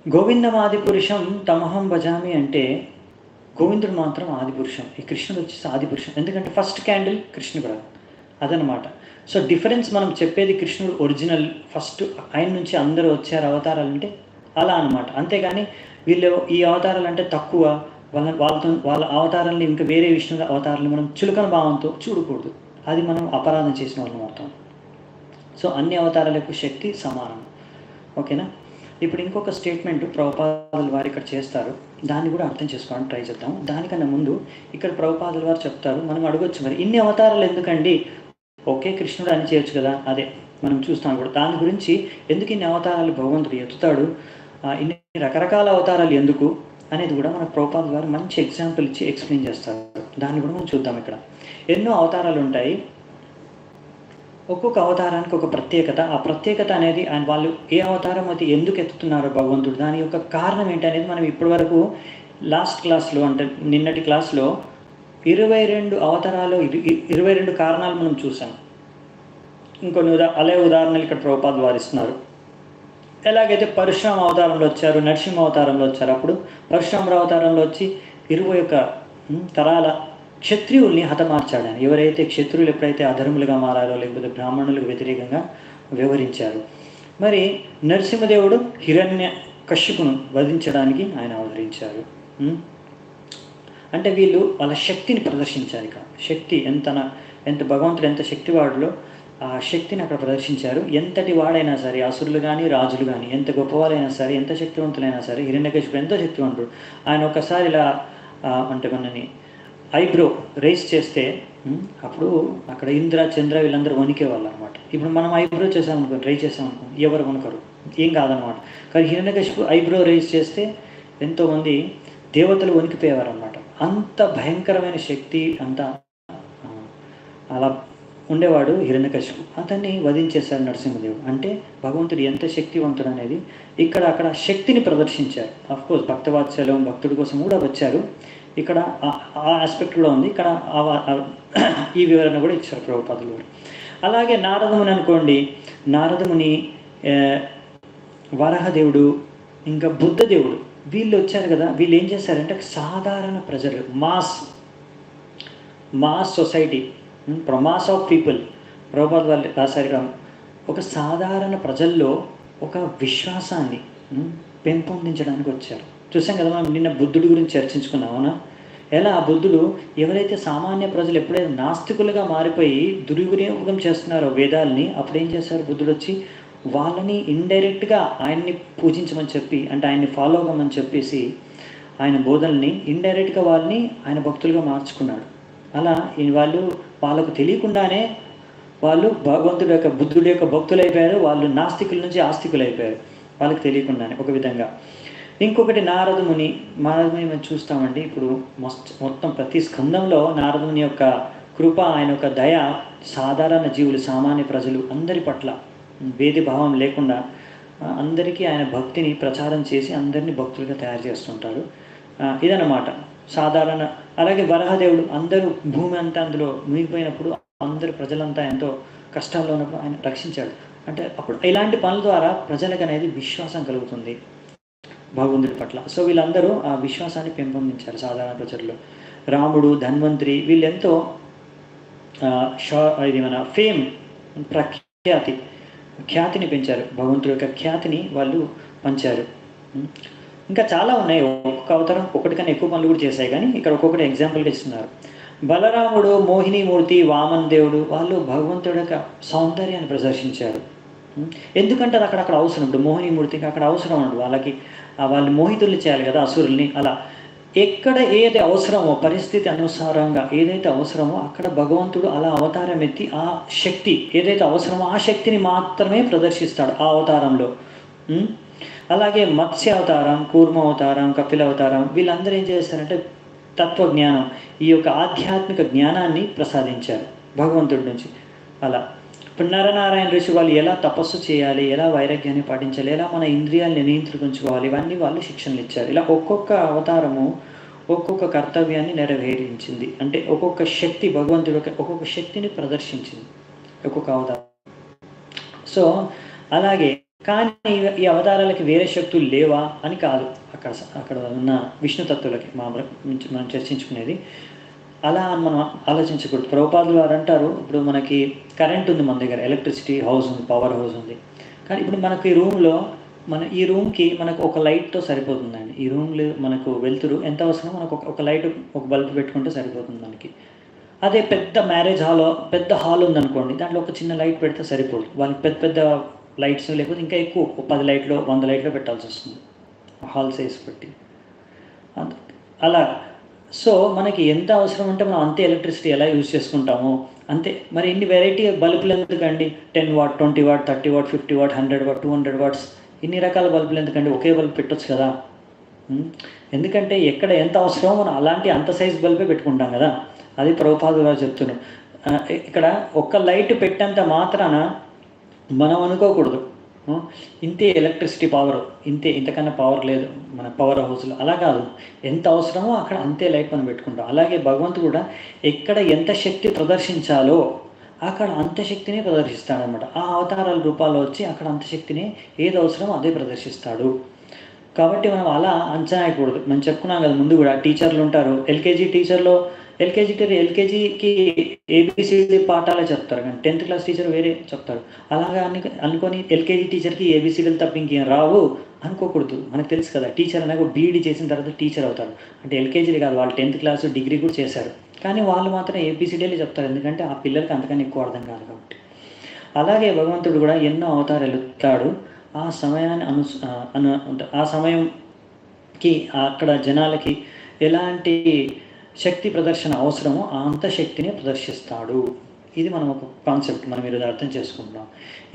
గోవిందమాది పురుషం తమహం భజామి అంటే గోవిందుడు మాత్రం ఆది పురుషం, ఈ కృష్ణుడు వచ్చేసి ఆది పురుషం. ఎందుకంటే ఫస్ట్ క్యాండిల్ కృష్ణుడు అదనమాట. సో డిఫరెన్స్ మనం చెప్పేది కృష్ణుడు ఒరిజినల్, ఫస్ట్ ఆయన నుంచి అందరూ వచ్చారు అవతారాలు అంటే అలా అనమాట. అంతేగాని వీళ్ళు ఈ అవతారాలు అంటే తక్కువ, వాళ్ళ అవతారాలని ఇంకా వేరే విష్ణు అవతారాలను మనం చులకన భావంతో చూడకూడదు. అది మనం అపరాధం చేసిన వాళ్ళం అవుతాం. సో అన్ని అవతారాలకు శక్తి సమానం. ఓకేనా? ఇప్పుడు ఇంకొక స్టేట్మెంట్ ప్రభుపాదుల వారు ఇక్కడ చేస్తారు, దాన్ని కూడా అర్థం చేసుకోవడానికి ట్రై చేద్దాం. దానికన్నా ముందు ఇక్కడ ప్రభుపాదుల వారు చెప్తారు, మనం అడగొచ్చు, మరి ఇన్ని అవతారాలు ఎందుకండి, ఓకే కృష్ణుడు అని చేయొచ్చు కదా, అదే మనం చూస్తాం కూడా. దాని గురించి ఎందుకు ఇన్ని అవతారాలు భగవంతుడు ఎత్తుతాడు, ఇన్ని రకరకాల అవతారాలు ఎందుకు అనేది కూడా మన ప్రభుపాదుల వారు మంచి ఎగ్జాంపుల్ ఇచ్చి ఎక్స్ప్లెయిన్ చేస్తారు. దాన్ని కూడా మనం చూద్దాం. ఇక్కడ ఎన్నో అవతారాలు ఉంటాయి, ఒక్కొక్క అవతారానికి ఒక ప్రత్యేకత. ఆ ప్రత్యేకత అనేది వాళ్ళు ఏ అవతారం అది ఎందుకు ఎత్తుతున్నారో భగవంతుడు, దాని యొక్క కారణం ఏంటి అనేది మనం ఇప్పటి వరకు లాస్ట్ క్లాస్లో, అంటే నిన్నటి క్లాస్లో 22 అవతారాలు, 22 కారణాలు మనం చూసాం. ఇంకొన్ని ఉదాహరణలు ఇక్కడ ప్రభుపాదులు వారు ఇస్తున్నారు. ఎలాగైతే పరశురామ అవతారంలో వచ్చారు, నరసింహ అవతారంలో వచ్చారు. అప్పుడు పరశురామ అవతారంలో వచ్చి 21 తరాల క్షత్రియుల్ని హతమార్చాడు ఆయన. ఎవరైతే క్షత్రియులు ఎప్పుడైతే అధర్ములుగా మారారో, లేకపోతే బ్రాహ్మణులకు వ్యతిరేకంగా వ్యవహరించారు. మరి నరసింహదేవుడు హిరణ్య కశ్యపును వధించడానికి ఆయన అవతరించారు. అంటే వీళ్ళు వాళ్ళ శక్తిని ప్రదర్శించారు. ఇక్కడ శక్తి ఎంత భగవంతుడు ఎంత శక్తివాడులో ఆ శక్తిని అక్కడ ప్రదర్శించారు. ఎంతటి వాడైనా సరే, అసురులు కానీ రాజులు కానీ, ఎంత గొప్పవాళ్ళైనా సరే, ఎంత శక్తివంతులైనా సరే, హిరణ్యకశిపుడు ఎంతో శక్తివంతుడు. ఆయన ఒకసారి ఇలా అంటే మనని ఐబ్రో రైజ్ చేస్తే అప్పుడు అక్కడ ఇంద్ర చంద్ర వీళ్ళందరూ వణికేవాళ్ళు అనమాట. ఇప్పుడు మనం ఐబ్రో చేసామనుకో, రైజ్ చేసామనుకో, ఎవరు వణుకరు, ఏం కాదనమాట. కానీ హిరణ్యకశిపు ఐబ్రో రైజ్ చేస్తే ఎంతోమంది దేవతలు వణికిపోయేవారు అనమాట. అంత భయంకరమైన శక్తి, అంత అలా ఉండేవాడు హిరణ్యకశిపు. అతన్ని వధించేశాడు నరసింహదేవుడు. అంటే భగవంతుడు ఎంత శక్తివంతుడు అనేది ఇక్కడ అక్కడ శక్తిని ప్రదర్శించారు. కోర్స్ భక్తవాత్సల్యం భక్తుడి కోసం కూడా వచ్చారు. ఇక్కడ ఆ ఆస్పెక్ట్ కూడా ఉంది. ఇక్కడ ఈ వివరణ కూడా ఇచ్చారు ప్రభుపాదులు గారు. అలాగే నారదముని అనుకోండి, నారదముని వరాహదేవుడు ఇంకా బుద్ధదేవుడు వీళ్ళు వచ్చారు కదా. వీళ్ళు ఏం చేశారంటే సాధారణ ప్రజలు, mass society, mass of people, ప్రభుపాదులు వాళ్ళు రాశారు. ఒక సాధారణ ప్రజల్లో ఒక విశ్వాసాన్ని పెంపొందించడానికి వచ్చారు. చూసాం కదా, మనం నిన్న బుద్ధుడి గురించి చర్చించుకున్నాం. అవునా? ఎలా బుద్ధుడు ఎవరైతే సామాన్య ప్రజలు ఎప్పుడైతే నాస్తికులుగా మారిపోయి దుర్వినియోగం చేస్తున్నారో వేదాలని, అప్పుడు ఏం చేశారు బుద్ధుడు వచ్చి వాళ్ళని ఇండైరెక్ట్గా ఆయన్ని పూజించమని చెప్పి, అంటే ఆయన్ని ఫాలో అవ్వమని చెప్పేసి ఆయన బోధనల్ని ఇండైరెక్ట్గా వాళ్ళని ఆయన భక్తులుగా మార్చుకున్నాడు. అలా వాళ్ళకు తెలియకుండానే వాళ్ళు భగవంతుడి యొక్క బుద్ధుడి యొక్క భక్తులు అయిపోయారు. వాళ్ళు నాస్తికుల నుంచి ఆస్తికులు అయిపోయారు వాళ్ళకి తెలియకుండానే ఒక విధంగా. ఇంకొకటి నారదముని మనం చూస్తామండి. ఇప్పుడు మొత్తం ప్రతి స్కందంలో నారదముని యొక్క కృప, ఆయన యొక్క దయ సాధారణ జీవులు, సామాన్య ప్రజలు అందరి పట్ల భేద భావం లేకుండా అందరికీ ఆయన భక్తిని ప్రచారం చేసి అందరినీ భక్తులుగా తయారు చేస్తుంటాడు. ఇదన్నమాట సాధారణ. అలాగే వరాహదేవుడు అందరూ భూమి అంతా అందులో మునిగిపోయినప్పుడు అందరు ప్రజలంతా ఎంతో కష్టాల్లో ఉన్నప్పుడు ఆయన రక్షించాడు. అంటే అప్పుడు ఇలాంటి పనుల ద్వారా ప్రజలకు అనేది విశ్వాసం కలుగుతుంది భగవంతుడి పట్ల. సో వీళ్ళందరూ ఆ విశ్వాసాన్ని పెంపొందించారు సాధారణ ప్రజల్లో. రాముడు, ధన్వంతరి వీళ్ళెంతో ఇది మన ఫేమ్, ఖ్యాతిని పెంచారు. భగవంతుడి యొక్క ఖ్యాతిని వాళ్ళు పంచారు. ఇంకా చాలా ఉన్నాయి. ఒక్కొక్క అవతారం ఒకటికన్నా ఎక్కువ పనులు కూడా చేశాయి, కానీ ఇక్కడ ఒక్కొక్కటి ఎగ్జాంపుల్గా ఇస్తున్నారు. బలరాముడు, మోహినీమూర్తి, వామన్ దేవుడు వాళ్ళు భగవంతుడి యొక్క సౌందర్యాన్ని ప్రదర్శించారు. ఎందుకంటే అది అక్కడ అవసరం. ఇప్పుడు మోహినీమూర్తికి అక్కడ అవసరం ఉండదు, వాళ్ళకి వాళ్ళు మోహితుల్ని చేయాలి కదా అసురుల్ని. అలా ఎక్కడ ఏది అవసరమో పరిస్థితి అనుసారంగా ఏదైతే అవసరమో అక్కడ భగవంతుడు అలా అవతారం ఎత్తి ఆ శక్తి ఏదైతే అవసరమో ఆ శక్తిని మాత్రమే ప్రదర్శిస్తాడు ఆ అవతారంలో. అలాగే మత్స్య అవతారం, కూర్మ అవతారం, కపిల అవతారం వీళ్ళందరూ ఏం చేస్తారంటే తత్వజ్ఞానం, ఈ యొక్క ఆధ్యాత్మిక జ్ఞానాన్ని ప్రసాదించారు భగవంతుడి నుంచి. అలా ఇప్పుడు నరనారాయణ ఋషి వాళ్ళు ఎలా తపస్సు చేయాలి, ఎలా వైరాగ్యాన్ని పాటించాలి, ఎలా మన ఇంద్రియాలని నియంత్రించుకోవాలి, ఇవన్నీ వాళ్ళు శిక్షణలు ఇచ్చారు. ఇలా ఒక్కొక్క అవతారము ఒక్కొక్క కర్తవ్యాన్ని నెరవేరించింది. అంటే ఒక్కొక్క శక్తి భగవంతుడు ఒక్కొక్క శక్తిని ప్రదర్శించింది ఒక్కొక్క అవతారం. సో అలాగే కానీ ఈ అవతారాలకి వేరే శక్తులు లేవా అని కాదు, అక్కడ ఉన్న విష్ణుతత్వులకి మనం చర్చించుకునేది. అలా మనం ఆలోచించకూడదు. ప్రభుపాదులు వారు అంటారు, ఇప్పుడు మనకి కరెంట్ ఉంది మన దగ్గర, ఎలక్ట్రిసిటీ హౌస్ ఉంది, పవర్ హౌస్ ఉంది. కానీ ఇప్పుడు మనకు ఈ రూమ్లో ఈ రూమ్కి మనకు ఒక లైట్తో సరిపోతుందండి. ఈ రూమ్లో మనకు వెలుతురు ఎంత అవసరమో మనకు ఒక లైట్, ఒక బల్బ్ పెట్టుకుంటే సరిపోతుంది మనకి. అదే పెద్ద మ్యారేజ్ పెద్ద హాల్ ఉందనుకోండి, దాంట్లో ఒక చిన్న లైట్ పెడితే సరిపోదు. వాళ్ళకి పెద్ద పెద్ద లైట్స్ లేకపోతే ఇంకా ఎక్కువ 10 లైట్లు 100 లైట్లు పెట్టాల్సి వస్తుంది హాల్ సైజ్ బట్టి. అలా సో మనకి ఎంత అవసరం అంటే మనం అంతే ఎలక్ట్రిసిటీ ఎలా యూజ్ చేసుకుంటామో అంతే. మరి ఇన్ని వెరైటీ బల్బులు ఎందుకండి? 10 watt, 20 watt, 30 watt, 50 watt, 100 watt, 200 watts ఇన్ని రకాల బల్బులు ఎందుకండి? ఒకే బల్బ్ పెట్టొచ్చు కదా. ఎందుకంటే ఎక్కడ ఎంత అవసరమో మనం అలాంటి అంత సైజ్ బల్బే పెట్టుకుంటాం కదా. అది ప్రభుపాదులు గారు చెప్తున్నాం. ఇక్కడ ఒక్క లైట్ పెట్టేంత మాత్రాన మనం అనుకోకూడదు ఇంతే ఎలక్ట్రిసిటీ పవర్, ఇంతకన్నా పవర్ లేదు మన పవర్ హౌస్లో. అలా కాదు, ఎంత అవసరమో అక్కడ అంతే లైట్ మనం పెట్టుకుంటాం. అలాగే భగవంతుడు కూడా ఎక్కడ ఎంత శక్తి ప్రదర్శించాలో అక్కడ అంత శక్తిని ప్రదర్శిస్తాడనమాట. ఆ అవతారాల రూపాల్లో వచ్చి అక్కడ అంత శక్తిని ఏది అవసరమో అదే ప్రదర్శిస్తాడు. కాబట్టి మనం అలా అంచనా వేయకూడదు. మనం చెప్పుకున్నాం కదా ముందు కూడా, టీచర్లు ఉంటారు. ఎల్కేజీకి ఏబిసిడి పాఠాలే చెప్తారు, కానీ 10th క్లాస్ టీచర్ వేరే చెప్తారు. అలాగా అనుకొని ఎల్కేజీ టీచర్కి ఏబిసిడీలు తప్ప ఇంకేం రావు అనుకోకూడదు. మనకు తెలుసు కదా, టీచర్ అనేది బీఈడీ చేసిన తర్వాత టీచర్ అవుతారు. అంటే ఎల్కేజీలు కాదు, వాళ్ళు 10th క్లాస్ డిగ్రీ కూడా చేశారు, కానీ వాళ్ళు మాత్రం ఏబిసిడీలే చెప్తారు. ఎందుకంటే ఆ పిల్లలకి అంతకన్నా ఎక్కువ అర్థం కాదు కాబట్టి. అలాగే భగవంతుడు కూడా ఎన్నో అవతారాలు ఎత్తాడు. ఆ సమయంకి అక్కడ జనాలకి ఎలాంటి శక్తి ప్రదర్శన అవసరమో అంత శక్తిని ప్రదర్శిస్తాడు. ఇది మనం ఒక కాన్సెప్ట్ మనం ఈరోజు అర్థం చేసుకుంటున్నాం.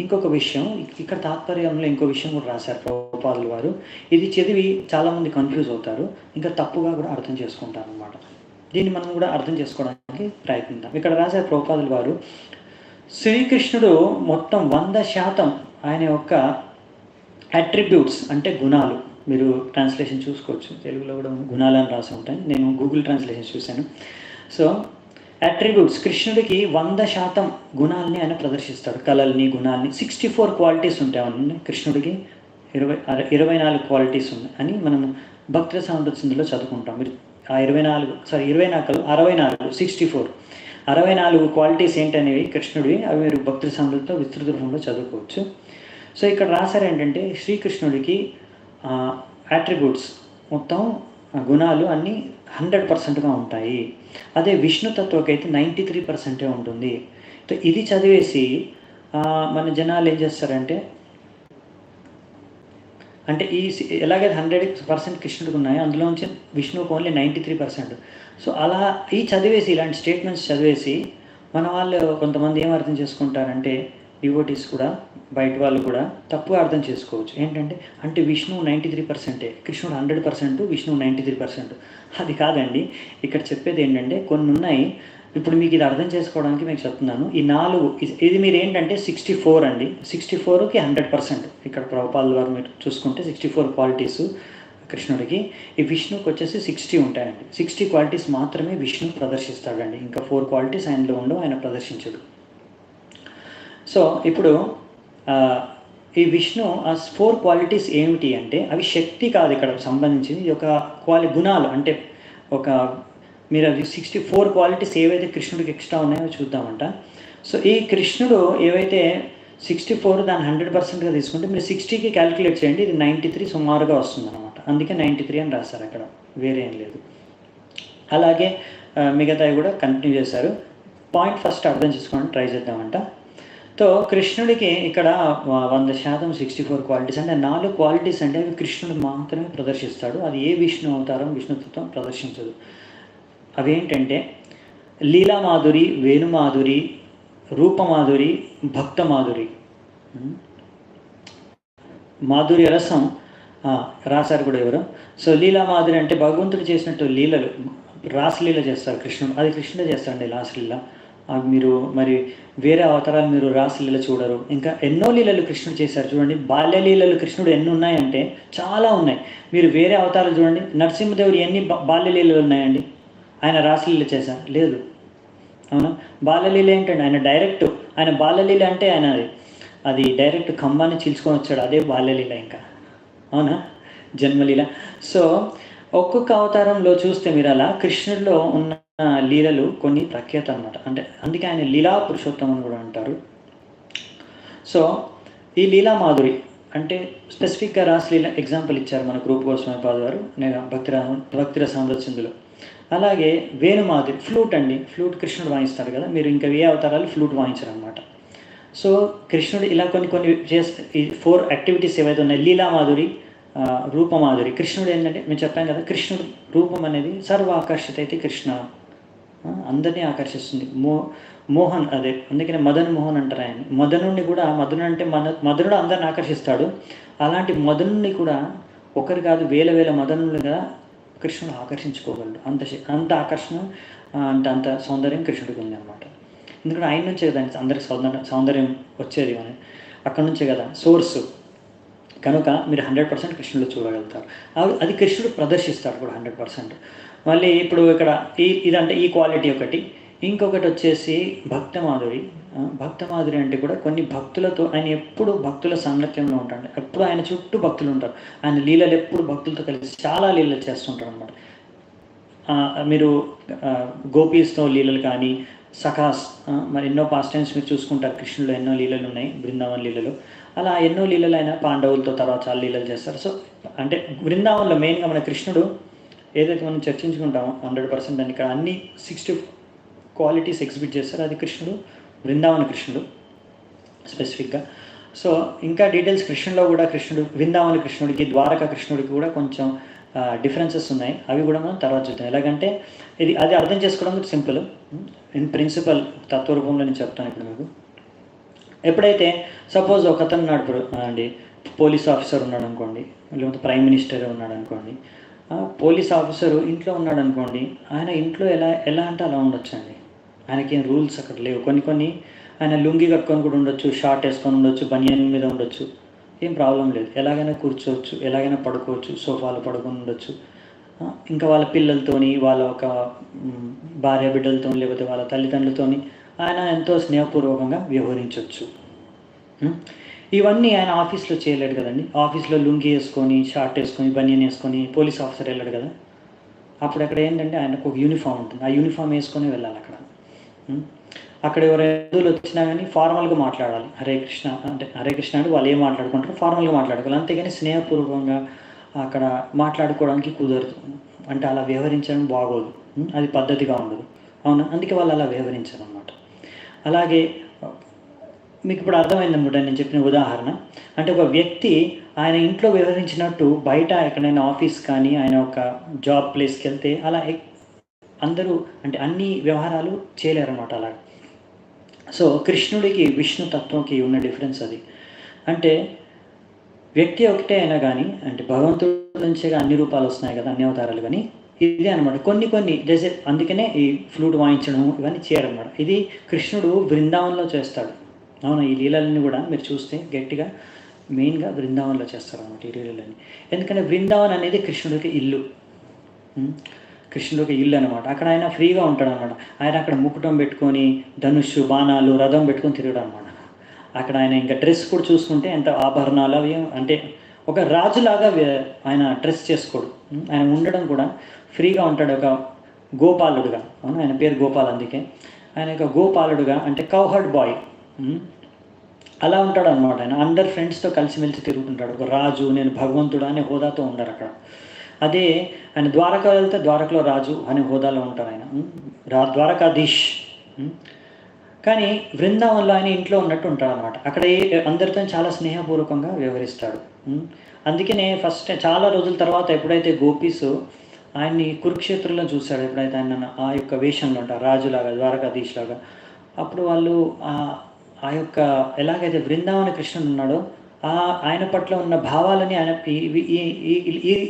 ఇంకొక విషయం ఇక్కడ తాత్పర్యంలో ఇంకో విషయం కూడా రాశారు ప్రభుపాదులు వారు. ఇది చదివి చాలామంది కన్ఫ్యూజ్ అవుతారు, ఇంకా తప్పుగా కూడా అర్థం చేసుకుంటారు అన్నమాట. దీన్ని మనం కూడా అర్థం చేసుకోవడానికి ప్రయత్నిద్దాం. ఇక్కడ రాశారు ప్రభుపాదులు వారు, శ్రీకృష్ణుడు మొత్తం 100% ఆయన యొక్క అట్రిబ్యూట్స్ అంటే గుణాలు, మీరు ట్రాన్స్లేషన్ చూసుకోవచ్చు, తెలుగులో కూడా గుణాలు అని రాసి ఉంటాయి, నేను గూగుల్ ట్రాన్స్లేషన్ చూశాను. సో అట్రిబ్యూట్స్, కృష్ణుడికి 100% గుణాలని ఆయన ప్రదర్శిస్తాడు, కళల్ని, గుణాలని. 64 క్వాలిటీస్ ఉంటాయి కృష్ణుడికి, 24 క్వాలిటీస్ ఉన్నాయి అని మనం భక్తుల సామర్థ్యంలో చదువుకుంటాం. మీరు ఆ 64 క్వాలిటీస్ ఏంటనేవి కృష్ణుడివి, అవి మీరు భక్తుల సామర్థ్యంలో విస్తృత రూపంలో చదువుకోవచ్చు. సో ఇక్కడ రాశారు ఏంటంటే శ్రీకృష్ణుడికి అట్రిబ్యూట్స్ మొత్తం గుణాలు అన్నీ 100%గా ఉంటాయి. అదే విష్ణుతత్వకైతే 93% ఉంటుంది. సో ఇది చదివేసి మన జనాలు ఏం చేస్తారంటే, అంటే ఎలాగైతే 100% కృష్ణుడికి ఉన్నాయో అందులోంచి విష్ణువుకి ఓన్లీ 93%. సో అలా చదివేసి, ఇలాంటి స్టేట్మెంట్స్ చదివేసి మన వాళ్ళు కొంతమంది ఏం అర్థం చేసుకుంటారంటే, డివోటీస్ కూడా, బయట వాళ్ళు కూడా తప్పుగా అర్థం చేసుకోవచ్చు. ఏంటంటే, అంటే విష్ణువు 93%, కృష్ణుడు 100%, విష్ణువు 93%. అది కాదండి. ఇక్కడ చెప్పేది ఏంటంటే, కొన్ని ఉన్నాయి. ఇప్పుడు మీకు ఇది అర్థం చేసుకోవడానికి మీకు చెప్తున్నాను. ఈ 4 ఇది మీరు ఏంటంటే 64 అండి, 64కి 100%. ఇక్కడ ప్రభుపాదుల వారు మీరు చూసుకుంటే 64 క్వాలిటీస్ కృష్ణుడికి, ఈ విష్ణువుకి వచ్చేసి 60 ఉంటాయండి. 60 క్వాలిటీస్ మాత్రమే విష్ణు ప్రదర్శిస్తాడండి, ఇంకా 4 క్వాలిటీస్ ఆయనలో ఉండవు, ఆయన ప్రదర్శించడు. సో ఇప్పుడు ఈ విష్ణు ఆ 4 క్వాలిటీస్ ఏమిటి అంటే, అవి శక్తి కాదు ఇక్కడ సంబంధించింది, ఇది ఒక గుణాలు. అంటే ఒక మీరు అవి 64 క్వాలిటీస్ ఏవైతే కృష్ణుడికి ఎక్స్ట్రా ఉన్నాయో చూద్దామంట. సో ఈ కృష్ణుడు ఏవైతే 64 దాన్ని 100%గా తీసుకుంటే, మీరు 60కి క్యాలిక్యులేట్ చేయండి, ఇది 93 సుమారుగా వస్తుంది అనమాట. అందుకే 93 అని రాశారు అక్కడ, వేరే ఏం లేదు. అలాగే మిగతావి కూడా కంటిన్యూ చేశారు. పాయింట్ ఫస్ట్ అర్థం చేసుకోవడానికి ట్రై చేద్దామంట. సో కృష్ణుడికి ఇక్కడ 100% 64 క్వాలిటీస్ అంటే 4 క్వాలిటీస్ అంటే అవి కృష్ణుడు మాత్రమే ప్రదర్శిస్తాడు, అది ఏ విష్ణు అవతారం, విష్ణుత్వం ప్రదర్శించదు. అవేంటంటే లీలామాధురి, వేణుమాధురి, రూపమాధురి, భక్తమాధురి. మాధుర్య రసం రాశారు కూడా ఎవరు. సో లీలామాధురి అంటే భగవంతుడు చేసినట్టు లీలలు, రాసలీల చేస్తారు కృష్ణుడు, అది కృష్ణుడే చేస్తాడండి రాసలీల. మీరు మరి వేరే అవతారాలు మీరు రాసలీల చూడరు. ఇంకా ఎన్నో లీలలు కృష్ణుడు చేశారు చూడండి. బాల్యలీలలు కృష్ణుడు ఎన్ని ఉన్నాయంటే చాలా ఉన్నాయి. మీరు వేరే అవతారాలు చూడండి, నరసింహదేవుడు ఎన్ని బాల్యలీలలు ఉన్నాయండి, ఆయన రాసలీల చేశారు లేదు, అవునా? బాల్యలీల ఏంటండి, ఆయన బాల్యలీల అంటే ఆయన అది డైరెక్ట్ ఖంబాన్ని చీల్చుకొని వచ్చాడు, అదే బాల్యలీల ఇంకా, అవునా? జన్మలీల. సో ఒక్కొక్క అవతారంలో చూస్తే మీరు అలా కృష్ణుడిలో ఉన్న లీలలు కొన్ని ప్రఖ్యాత అనమాట. అంటే అందుకే ఆయన లీలా పురుషోత్తమం కూడా అంటారు. సో ఈ లీలామాధురి అంటే స్పెసిఫిక్గా రాసలీల ఎగ్జాంపుల్ ఇచ్చారు మన గ్రూప్ గోస్వామిపాద గారు భక్తిర సామ్రాజ్యంలో. అలాగే వేణుమాధురి, ఫ్లూట్ అండి, ఫ్లూట్ కృష్ణుడు వాయిస్తాడు కదా, మీరు ఇంకా ఏ అవతారాలు ఫ్లూట్ వాయించరు అనమాట. సో కృష్ణుడు ఇలా కొన్ని ఈ 4 యాక్టివిటీస్ ఏవైతే ఉన్నాయి, లీలామాధురి, రూపమాధురి. కృష్ణుడు ఏంటంటే మేము చెప్పాం కదా, కృష్ణుడు రూపం అనేది సర్వ ఆకర్షిత అయితే కృష్ణ అందరినీ ఆకర్షిస్తుంది. మోహన్ అదే, అందుకనే మదన్ మోహన్ అంటారు ఆయన. మదనుడిని కూడా, మదనుడు అంటే మదనుడు అందరిని ఆకర్షిస్తాడు, అలాంటి మదనుడిని కూడా ఒకరు కాదు వేల మదనులుగా కృష్ణుడు ఆకర్షించుకోగలడు. అంత ఆకర్షణ, అంత సౌందర్యం కృష్ణుడికి ఉంది అనమాట. ఎందుకంటే ఆయన నుంచే కదా అందరికి సౌందర్యం వచ్చేది, మన అక్కడ నుంచే కదా సోర్స్. కనుక మీరు 100% కృష్ణుడు చూడగలుగుతారు. అది కృష్ణుడు ప్రదర్శిస్తాడు కూడా 100%. మళ్ళీ ఇప్పుడు ఇక్కడ ఇదంటే ఈ క్వాలిటీ ఒకటి. ఇంకొకటి వచ్చేసి భక్తమాధురి అంటే కూడా కొన్ని భక్తులతో ఆయన ఎప్పుడు భక్తుల సాంగత్యంలో ఉంటాడు, ఎప్పుడు ఆయన చుట్టూ భక్తులు ఉంటారు. ఆయన లీలలు ఎప్పుడు భక్తులతో కలిసి చాలా లీలలు చేస్తుంటారు అనమాట. మీరు గోపీస్తో లీలలు కానీ, సఖాస్, మరి ఎన్నో పాస్ట్ టైమ్స్ మీరు చూసుకుంటారు, కృష్ణులో ఎన్నో లీలలు ఉన్నాయి, బృందావన్ లీలలు. అలా ఎన్నో లీలలు అయినా పాండవులతో తర్వాత చాలా లీలలు చేస్తారు. సో అంటే బృందావన్లో మెయిన్గా మన కృష్ణుడు ఏదైతే మనం చర్చించుకుంటామో 100% అని ఇక్కడ అన్ని 60 క్వాలిటీస్ ఎగ్జిబిట్ చేస్తారు, అది కృష్ణుడు, బృందావన కృష్ణుడు స్పెసిఫిక్గా. సో ఇంకా డీటెయిల్స్ కృష్ణులో కూడా, బృందావన కృష్ణుడికి, ద్వారకా కృష్ణుడికి కూడా కొంచెం డిఫరెన్సెస్ ఉన్నాయి, అవి కూడా మనం తర్వాత చూద్దాం. ఎలాగంటే అది అర్థం చేసుకోవడం సింపుల్. ఇన్ ప్రిన్సిపల్ తత్వరూపంలో నేను చెప్తాను ఇప్పుడు మీకు. ఎప్పుడైతే సపోజ్ ఒకతను ఉన్నాడు అండి, పోలీస్ ఆఫీసర్ ఉన్నాడు అనుకోండి, లేకపోతే ప్రైమ్ మినిస్టర్ ఉన్నాడు అనుకోండి. పోలీస్ ఆఫీసరు ఇంట్లో ఉన్నాడు అనుకోండి, ఆయన ఇంట్లో ఎలా అంటే అలా ఉండొచ్చు అండి. ఆయనకేం రూల్స్ అక్కడ లేవు. కొన్ని ఆయన లుంగి కట్టుకొని కూడా ఉండొచ్చు, షార్ట్ వేసుకొని ఉండొచ్చు, బనియన్ మీద ఉండొచ్చు, ఏం ప్రాబ్లం లేదు. ఎలాగైనా కూర్చోవచ్చు, ఎలాగైనా పడుకోవచ్చు, సోఫాలో పడుకొని ఉండొచ్చు. ఇంకా వాళ్ళ పిల్లలతోని, వాళ్ళ ఒక భార్య బిడ్డలతో, లేకపోతే వాళ్ళ తల్లిదండ్రులతోని ఆయన ఎంతో స్నేహపూర్వకంగా వ్యవహరించవచ్చు. ఇవన్నీ ఆయన ఆఫీస్లో చేయలేడు కదండి. ఆఫీస్లో లుంగి వేసుకొని, షార్ట్ వేసుకొని, బనియన్ వేసుకొని పోలీస్ ఆఫీసర్ వెళ్ళాడు కదా. అప్పుడు అక్కడ ఏంటంటే ఆయనకు ఒక యూనిఫామ్ ఉంటుంది, ఆ యూనిఫామ్ వేసుకొని వెళ్ళాలి అక్కడ. అక్కడ ఎవరైనా వచ్చినా కానీ ఫార్మల్గా మాట్లాడాలి. హరే కృష్ణ అంటే హరే కృష్ణ అంటే వాళ్ళు ఏం మాట్లాడుకుంటారో ఫార్మల్గా మాట్లాడుకోవాలి, అంతేగాని స్నేహపూర్వకంగా అక్కడ మాట్లాడుకోవడానికి కుదరదు. అంటే అలా వ్యవహరించడం బాగోదు, అది పద్ధతిగా ఉండదు. అవునా, అందుకే వాళ్ళు అలా వ్యవహరించారు అన్నమాట. అలాగే మీకు ఇప్పుడు అర్థమైంది అనుకుంటా నేను చెప్పిన ఉదాహరణ. అంటే ఒక వ్యక్తి ఆయన ఇంట్లో వ్యవహరించినట్టు బయట ఎక్కడైనా ఆఫీస్ కానీ ఆయన ఒక జాబ్ ప్లేస్కి వెళ్తే అలా అందరూ అంటే అన్ని వ్యవహారాలు చేయలేరన్నమాట అలా. సో కృష్ణుడికి విష్ణు తత్వంకి ఉన్న డిఫరెన్స్ అది. అంటే వ్యక్తి ఒకటే అయినా కానీ, అంటే భగవంతుడి నుంచే అన్ని రూపాలు వస్తున్నాయి కదా, అన్ని అవతారాలు. కానీ ఇదే అనమాట కొన్ని జైసే, అందుకనే ఈ ఫ్లూట్ వాయించడం ఇవన్నీ చేయరన్నమాట. ఇది కృష్ణుడు బృందావనంలో చేస్తాడు. అవును, ఈ లీలలన్నీ కూడా మీరు చూస్తే గట్టిగా మెయిన్గా బృందావనంలో చేస్తారన్నమాట ఈ లీలలన్నీ. ఎందుకంటే బృందావనం అనేది కృష్ణుడికి ఇల్లు, కృష్ణుడికి ఇల్లు అనమాట. అక్కడ ఆయన ఫ్రీగా ఉంటాడు అనమాట. ఆయన అక్కడ ముకుటం పెట్టుకొని, ధనుష్సు, బాణాలు, రథం పెట్టుకొని తిరగడం అనమాట. అక్కడ ఆయన ఇంకా డ్రెస్ కూడా చూసుకుంటే ఎంత ఆభరణాలు అవి, అంటే ఒక రాజులాగా ఆయన డ్రెస్ చేసుకోడు. ఆయన ఉండడం కూడా ఫ్రీగా ఉంటాడు, ఒక గోపాలుడుగా. అవును, ఆయన పేరు గోపాల్, అందుకే ఆయన ఒక గోపాలుడుగా, అంటే కౌహర్డ్ బాయ్ అలా ఉంటాడు అనమాట. ఆయన అందరు ఫ్రెండ్స్తో కలిసిమెలిసి తిరుగుతుంటాడు. ఒక రాజు, నేను భగవంతుడు అనే హోదాతో ఉండరు అక్కడ. అదే ఆయన ద్వారకా వెళ్తే ద్వారకలో రాజు అనే హోదాలో ఉంటారు ఆయన, ద్వారకాధీష్. కానీ బృందావనంలో ఆయన ఇంట్లో ఉన్నట్టు ఉంటాడు అనమాట. అక్కడ అందరితో చాలా స్నేహపూర్వకంగా వ్యవహరిస్తాడు. అందుకనే ఫస్ట్ చాలా రోజుల తర్వాత ఎప్పుడైతే గోపీస్ ఆయన్ని కురుక్షేత్రంలో చూశాడు, ఎప్పుడైతే ఆయన ఆ యొక్క వేషంలో ఉంటారు రాజులాగా, ద్వారకాధీష్ లాగా, అప్పుడు వాళ్ళు ఆ యొక్క ఎలాగైతే బృందావన కృష్ణుడు ఉన్నాడో ఆయన పట్ల ఉన్న భావాలని ఆయన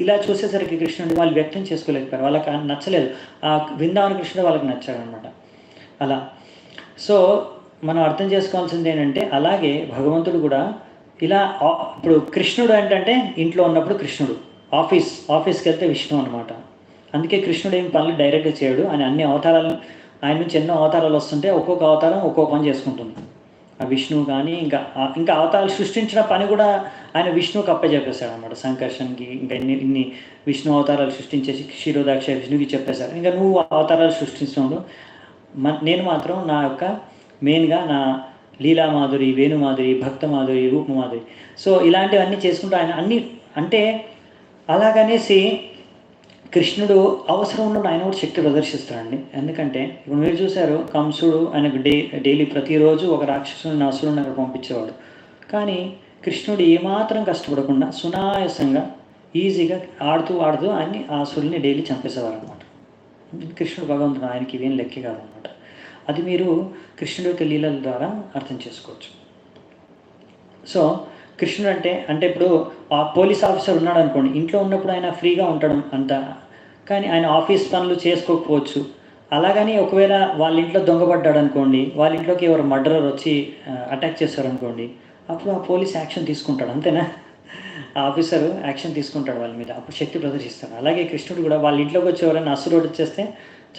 ఇలా చూసేసరికి కృష్ణుడు వాళ్ళు వ్యక్తం చేసుకోలేకపోయారు, వాళ్ళకి నచ్చలేదు. ఆ బృందావన కృష్ణుడు వాళ్ళకి నచ్చాడు అనమాట. అలా సో మనం అర్థం చేసుకోవాల్సింది ఏంటంటే, అలాగే భగవంతుడు కూడా ఇలా ఇప్పుడు కృష్ణుడు ఏంటంటే ఇంట్లో ఉన్నప్పుడు కృష్ణుడు, ఆఫీస్కి వెళ్తే విష్ణు అనమాట. అందుకే కృష్ణుడు ఏం పనులు డైరెక్ట్గా చేయడు. ఆయన అన్ని అవతారాలు, ఆయన నుంచి ఎన్నో అవతారాలు వస్తుంటే ఒక్కొక్క అవతారం ఒక్కొక్క పని చేసుకుంటుంది. ఆ విష్ణువు కానీ ఇంకా అవతారాలు సృష్టించిన పని కూడా ఆయన విష్ణువుకి అప్పచెప్పేశాడు అనమాట. సంకర్షణకి ఇంకా ఇన్ని విష్ణు అవతారాలు సృష్టించేసి క్షీరోదాక్ష విష్ణువుకి చెప్పేశారు, ఇంకా నువ్వు అవతారాలు సృష్టించడంలో నేను మాత్రం నా యొక్క మెయిన్గా నా లీలామాధురి, వేణుమాధురి, భక్తమాధురి, రూపమాధురి, సో ఇలాంటివన్నీ చేసుకుంటూ ఆయన అన్ని, అంటే అలాగనేసి కృష్ణుడు అవసరం ఉన్నప్పుడు ఆయన కూడా శక్తి ప్రదర్శిస్తాడండి. ఎందుకంటే ఇప్పుడు మీరు చూశారు, కంసుడు ఆయనకు డైలీ ప్రతిరోజు ఒక రాక్షసుని, అసురుని అక్కడ పంపించేవాడు. కానీ కృష్ణుడు ఏమాత్రం కష్టపడకుండా సునాయాసంగా ఈజీగా ఆడుతూ ఆయన్ని ఆ అసురుల్ని డైలీ చంపేసేవారు అనమాట. కృష్ణుడు భగవంతుడు, ఆయనకి ఇవేం లెక్కే కాదనమాట. అది మీరు కృష్ణుడి యొక్క లీలల ద్వారా అర్థం చేసుకోవచ్చు. సో కృష్ణుడు అంటే ఇప్పుడు ఆ పోలీస్ ఆఫీసర్ ఉన్నాడు అనుకోండి, ఇంట్లో ఉన్నప్పుడు ఆయన ఫ్రీగా ఉంటాడు అంత, కానీ ఆయన ఆఫీస్ పనులు చేసుకోకపోవచ్చు. అలాగని ఒకవేళ వాళ్ళ ఇంట్లో దొంగపడ్డాడు అనుకోండి, వాళ్ళ ఇంట్లోకి ఎవరు మర్డరర్ వచ్చి అటాక్ చేశారనుకోండి, అప్పుడు ఆ పోలీస్ యాక్షన్ తీసుకుంటాడు, అంతేనా? ఆ ఆఫీసర్ యాక్షన్ తీసుకుంటాడు వాళ్ళ మీద, అప్పుడు శక్తి ప్రదర్శిస్తాడు. అలాగే కృష్ణుడు కూడా వాళ్ళ ఇంట్లోకి వచ్చి ఎవరైనా అసురుడు వచ్చేస్తే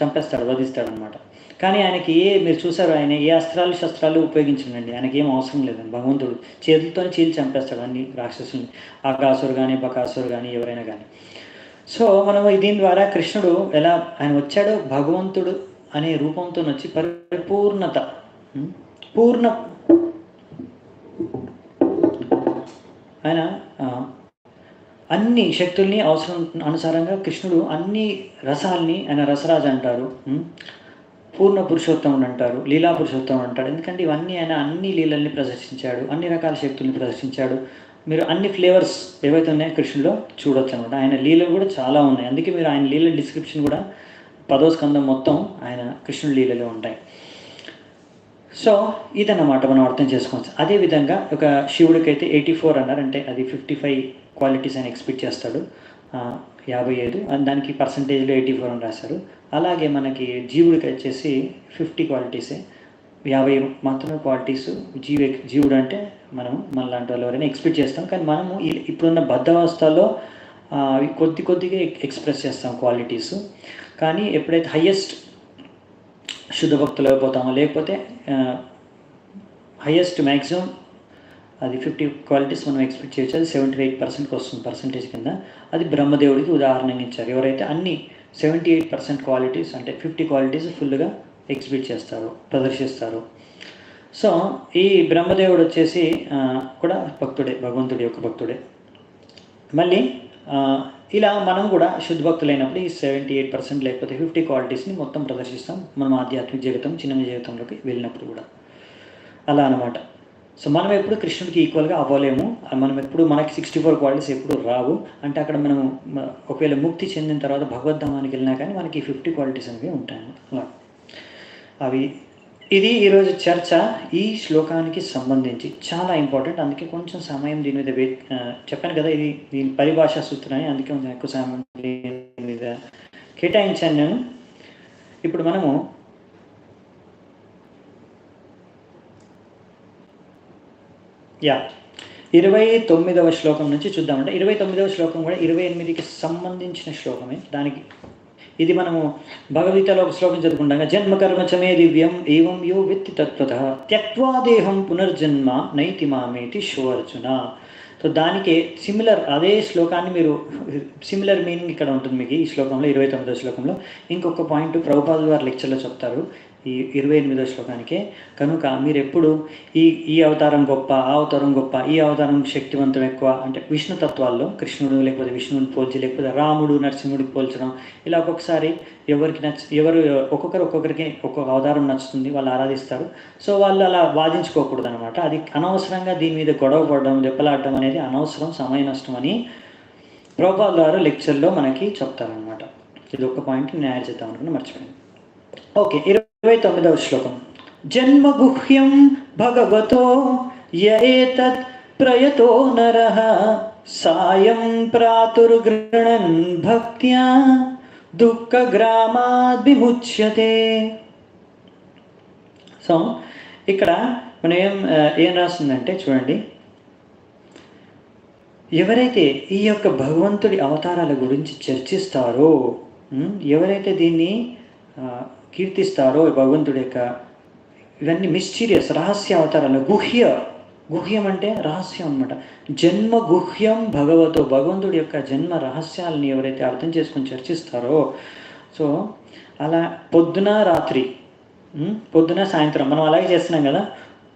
చంపేస్తాడు, వధిస్తాడు అనమాట. కానీ ఆయనకి మీరు చూసారు, ఆయన ఏ అస్త్రాలు శస్త్రాలు ఉపయోగించండి, ఆయనకి ఏం అవసరం లేదండి. భగవంతుడు చేతులతో చీల్చి చంపేస్తాడు అన్ని రాక్షసుల్ని, ఆకాసురు కానీ బకాసురు కానీ ఎవరైనా కానీ. సో మనం దీని ద్వారా కృష్ణుడు ఎలా ఆయన వచ్చాడో, భగవంతుడు అనే రూపంతో వచ్చి పరిపూర్ణత, ఆయన అన్ని శక్తుల్ని అవసరం అనుసారంగా కృష్ణుడు అన్ని రసాల్ని, ఆయన రసరాజు అంటారు, పూర్ణ పురుషోత్తముడు అంటారు, లీలా పురుషోత్తముడు అంటాడు. ఎందుకంటే ఇవన్నీ ఆయన అన్ని లీలల్ని ప్రదర్శించాడు, అన్ని రకాల శక్తుల్ని ప్రదర్శించాడు. మీరు అన్ని ఫ్లేవర్స్ ఏవైతే ఉన్నాయో కృష్ణుడిలో చూడొచ్చు అనమాట. ఆయన లీలలు కూడా చాలా ఉన్నాయి. అందుకే మీరు ఆయన లీలల డిస్క్రిప్షన్ కూడా 10వ స్కందం మొత్తం ఆయన కృష్ణుడి లీలలో ఉంటాయి. సో ఇదన్నమాట మనం అర్థం చేసుకోవచ్చు. అదేవిధంగా ఒక శివుడికి అయితే 84 అన్నారు, అంటే అది 55 క్వాలిటీస్ ఆయన ఎక్స్పెక్ట్ చేస్తాడు, 55, దానికి పర్సంటేజ్లో 84 అని రాశారు. అలాగే మనకి జీవుడికి వచ్చేసి 50 క్వాలిటీసే, 50 మాత్రమే క్వాలిటీస్. జీవుడు అంటే మనం మనలాంటి వాళ్ళు ఎవరైనా ఎక్స్పెక్ట్ చేస్తాం, కానీ మనము ఇప్పుడున్న బద్ధవస్థలో అవి కొద్దిగా ఎక్స్ప్రెస్ చేస్తాం క్వాలిటీస్. కానీ ఎప్పుడైతే హయ్యెస్ట్ శుద్ధ భక్తులు అయిపోతామో, లేకపోతే హయ్యెస్ట్ మ్యాక్సిమం అది 50 క్వాలిటీస్ మనం ఎక్స్పెక్ట్ చేయొచ్చు. అది 78%కి వస్తుంది పర్సంటేజ్ కింద. అది బ్రహ్మదేవుడికి ఉదాహరణగా ఇచ్చారు. ఎవరైతే అన్ని 78% క్వాలిటీస్ అంటే 50 క్వాలిటీస్ ఫుల్గా ఎగ్జిబిట్ చేస్తారు, ప్రదర్శిస్తారు. సో ఈ బ్రహ్మదేవుడు వచ్చేసి కూడా భక్తుడే, భగవంతుడి యొక్క భక్తుడే. మళ్ళీ ఇలా మనం కూడా శుద్ధ భక్తులైనప్పుడు ఈ 78% లేకపోతే 50 క్వాలిటీస్ని మొత్తం ప్రదర్శిస్తాం మనం ఆధ్యాత్మిక జీవితం, చిన్న జీవితంలోకి వెళ్ళినప్పుడు కూడా అలా అనమాట. సో మనం ఎప్పుడు కృష్ణుడికి ఈక్వల్గా అవ్వలేము. మనం ఎప్పుడు మనకి 64 క్వాలిటీస్ ఎప్పుడు రావు. అంటే అక్కడ మనం ఒకవేళ ముక్తి చెందిన తర్వాత భగవద్ధామానికి వెళ్ళినా కానీ మనకి 50 క్వాలిటీస్ అనేవి ఉంటాయి అలా. అవి ఇది ఈరోజు చర్చ ఈ శ్లోకానికి సంబంధించి చాలా ఇంపార్టెంట్. అందుకే కొంచెం సమయం దీని మీద చెప్పాను కదా, ఇది దీని పరిభాషా సూత్రాన్ని, అందుకే కొంచెం ఎక్కువ సమయం దీని మీద కేటాయించాను నేను. ఇప్పుడు మనము 29వ శ్లోకం నుంచి చూద్దామంటే 29వ శ్లోకం కూడా 28కి సంబంధించిన శ్లోకమే. దానికి ఇది మనము భగవద్గీతలో ఒక శ్లోకం చదువుకుంటాం, జన్మకర్మ చమే దివ్యం ఏవం యో విత్తి తత్వతః త్యక్త్వా దేహం పునర్జన్మ నైతి మామేతి శోర్జున. సో దానికి సిమిలర్ అదే శ్లోకాన్ని మీరు సిమిలర్ మీనింగ్ ఇక్కడ ఉంటుంది మీకు ఈ శ్లోకంలో, 29వ శ్లోకంలో. ఇంకొక పాయింట్ ప్రభుపాదుల వారి లెక్చర్లో చెప్తారు ఈ 28వ శ్లోకానికే. కనుక మీరు ఎప్పుడు ఈ అవతారం గొప్ప, ఆ అవతారం గొప్ప, ఈ అవతారం శక్తివంతం ఎక్కువ అంటే విష్ణు తత్వాల్లో కృష్ణుడు లేకపోతే విష్ణువుని పోల్చి, లేకపోతే రాముడు నరసింహుడికి పోల్చడం, ఇలా ఒక్కొక్కసారి ఎవరు ఒక్కొక్కరికి ఒక్కొక్క అవతారం నచ్చుతుంది, వాళ్ళు ఆరాధిస్తారు. సో వాళ్ళు అలా వాదించుకోకూడదు అనమాట. అది అనవసరంగా దీని మీద గొడవ పడడం, దెబ్బలాడడం అనేది అనవసరం, సమయ నష్టం అని ప్రభుపాదుల వారు లెక్చర్లో మనకి చెప్తారనమాట. ఇది ఒక పాయింట్ నేను యాడ్ చేద్దాం అనుకున్నా, మర్చిపోయాను. ఓకే, 29వ శ్లోకం. జన్మగుహ్యం భగవతో యఏతత్ ప్రయతో నరః సాయం ప్రాతుర్గృణన్ భక్త్యా దుఃఖగ్రామాద్ విముచ్యతే. సో ఇక్కడ మనం ఏం రాస్తుందంటే చూడండి, ఎవరైతే ఈ యొక్క భగవంతుడి అవతారాల గురించి చర్చిస్తారో, ఎవరైతే దీన్ని కీర్తిస్తారో, భగవంతుడి యొక్క ఇవన్నీ మిస్టీరియస్ రహస్య అవతారాలు, గుహ్యం అంటే రహస్యం అనమాట. జన్మ గుహ్యం భగవతో, భగవంతుడి యొక్క జన్మ రహస్యాలని ఎవరైతే అర్థం చేసుకొని చర్చిస్తారో, సో అలా పొద్దున రాత్రి, పొద్దున సాయంత్రం మనం అలాగే చేస్తున్నాం కదా.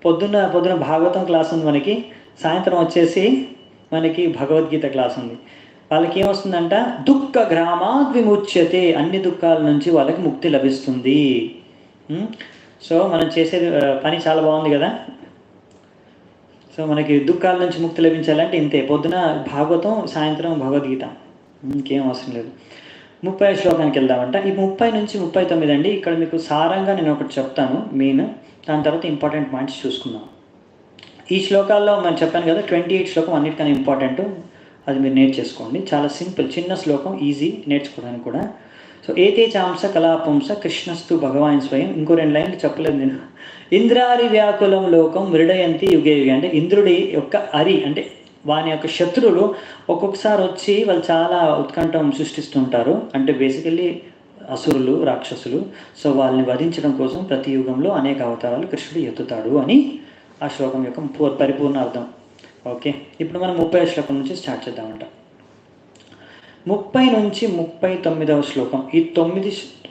పొద్దున భాగవతం క్లాస్ ఉంది మనకి, సాయంత్రం వచ్చేసి మనకి భగవద్గీత క్లాస్ ఉంది. వాళ్ళకి ఏమొస్తుందంట, దుఃఖ గ్రామాద్ విముచ్యతే, అన్ని దుఃఖాల నుంచి వాళ్ళకి ముక్తి లభిస్తుంది. సో మనం చేసే పని చాలా బాగుంది కదా. సో మనకి దుఃఖాల నుంచి ముక్తి లభించాలంటే ఇంతే, పొద్దున భాగవతం, సాయంత్రం భగవద్గీత, ఇంకేం అవసరం లేదు. 30వ శ్లోకానికి వెళ్దామంట. ఈ 30 నుంచి 39 అండి. ఇక్కడ మీకు సారంగా నేను ఒకటి చెప్తాను మెయిన్, దాని తర్వాత ఇంపార్టెంట్ పాయింట్స్ చూసుకుందాం. ఈ శ్లోకాల్లో మనం చెప్పాను కదా 28 శ్లోకం అన్నిటికన్నా ఇంపార్టెంట్, అది మీరు నేర్చేసుకోండి. చాలా సింపుల్, చిన్న శ్లోకం, ఈజీ నేర్చుకోవడానికి కూడా. సో ఏతే చాంస కళాపుంస కృష్ణస్తు భగవాన్ స్వయం. ఇంకో 2 లైన్లు చెప్పలేదు నేను. ఇంద్రారి వ్యాకులం లోకం మృడయంతి యుగే యుగే. అంటే ఇంద్రుడి యొక్క అంటే వాని యొక్క శత్రువులు ఒక్కొక్కసారి వచ్చి వాళ్ళు చాలా ఉత్కంఠం సృష్టిస్తుంటారు. అంటే బేసికల్లీ అసురులు, రాక్షసులు. సో వాళ్ళని వధించడం కోసం ప్రతి యుగంలో అనేక అవతారాలు కృష్ణుడు ఎత్తుతాడు అని ఆ శ్లోకం యొక్క పరిపూర్ణ అర్థం. ఓకే, ఇప్పుడు మనం 30వ శ్లోకం నుంచి స్టార్ట్ చేద్దామంట. 30 నుంచి 39వ శ్లోకం, ఈ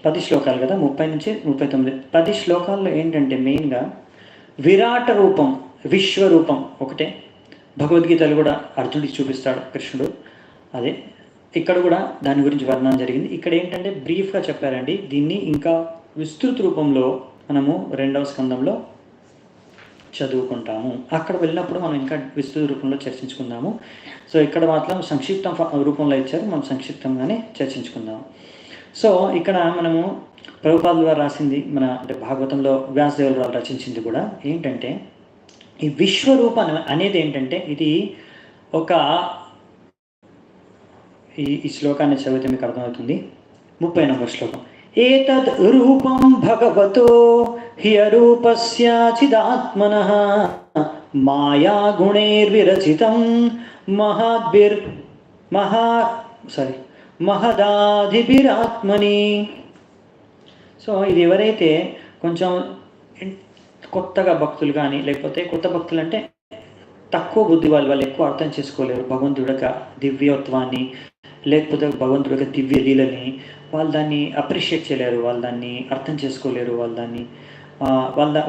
10 శ్లోకాలు కదా, 30 నుంచి 39, 10 శ్లోకాల్లో ఏంటంటే మెయిన్గా విరాట రూపం, విశ్వరూపం ఒకటే. భగవద్గీతలు కూడా అర్జునుడికి చూపిస్తాడు కృష్ణుడు, అదే ఇక్కడ కూడా దాని గురించి వర్ణన జరిగింది. ఇక్కడ ఏంటంటే బ్రీఫ్గా చెప్పారండి. దీన్ని ఇంకా విస్తృత రూపంలో మనము 2వ స్కందంలో చదువుకుంటాము. అక్కడ వెళ్ళినప్పుడు మనం ఇంకా విస్తృత రూపంలో చర్చించుకుందాము. సో ఇక్కడ మాత్రం సంక్షిప్త రూపంలో ఇచ్చారు, మనం సంక్షిప్తంగానే చర్చించుకుందాము. సో ఇక్కడ మనము ప్రభుపాదుల వారు రాసింది అంటే భాగవతంలో వ్యాసదేవుల వారు రచించింది కూడా ఏంటంటే, ఈ విశ్వరూపం అనేది ఏంటంటే, ఇది ఒక ఈ శ్లోకాన్ని చదివితే మీకు అర్థమవుతుంది. 39వ శ్లోకం. ఏతద్ రూపం భగవతో హ్యరూపస్య చిదాత్మనః మాయా గుణైర్విరచితం మహాద్భిర్ మహా మహదాధిభిరాత్మని. సో ఇది ఎవరైతే కొంచెం కొత్తగా భక్తులు కానీ, లేకపోతే కొత్త భక్తులు అంటే తక్కువ బుద్ధి వాళ్ళు ఎక్కువ అర్థం చేసుకోలేరు భగవంతుడి యొక్క దివ్యత్వాన్ని, లేకపోతే భగవంతుడి యొక్క దివ్య లీలని. వాళ్ళు దాన్ని అప్రిషియేట్ చేయలేరు, వాళ్ళు దాన్ని అర్థం చేసుకోలేరు,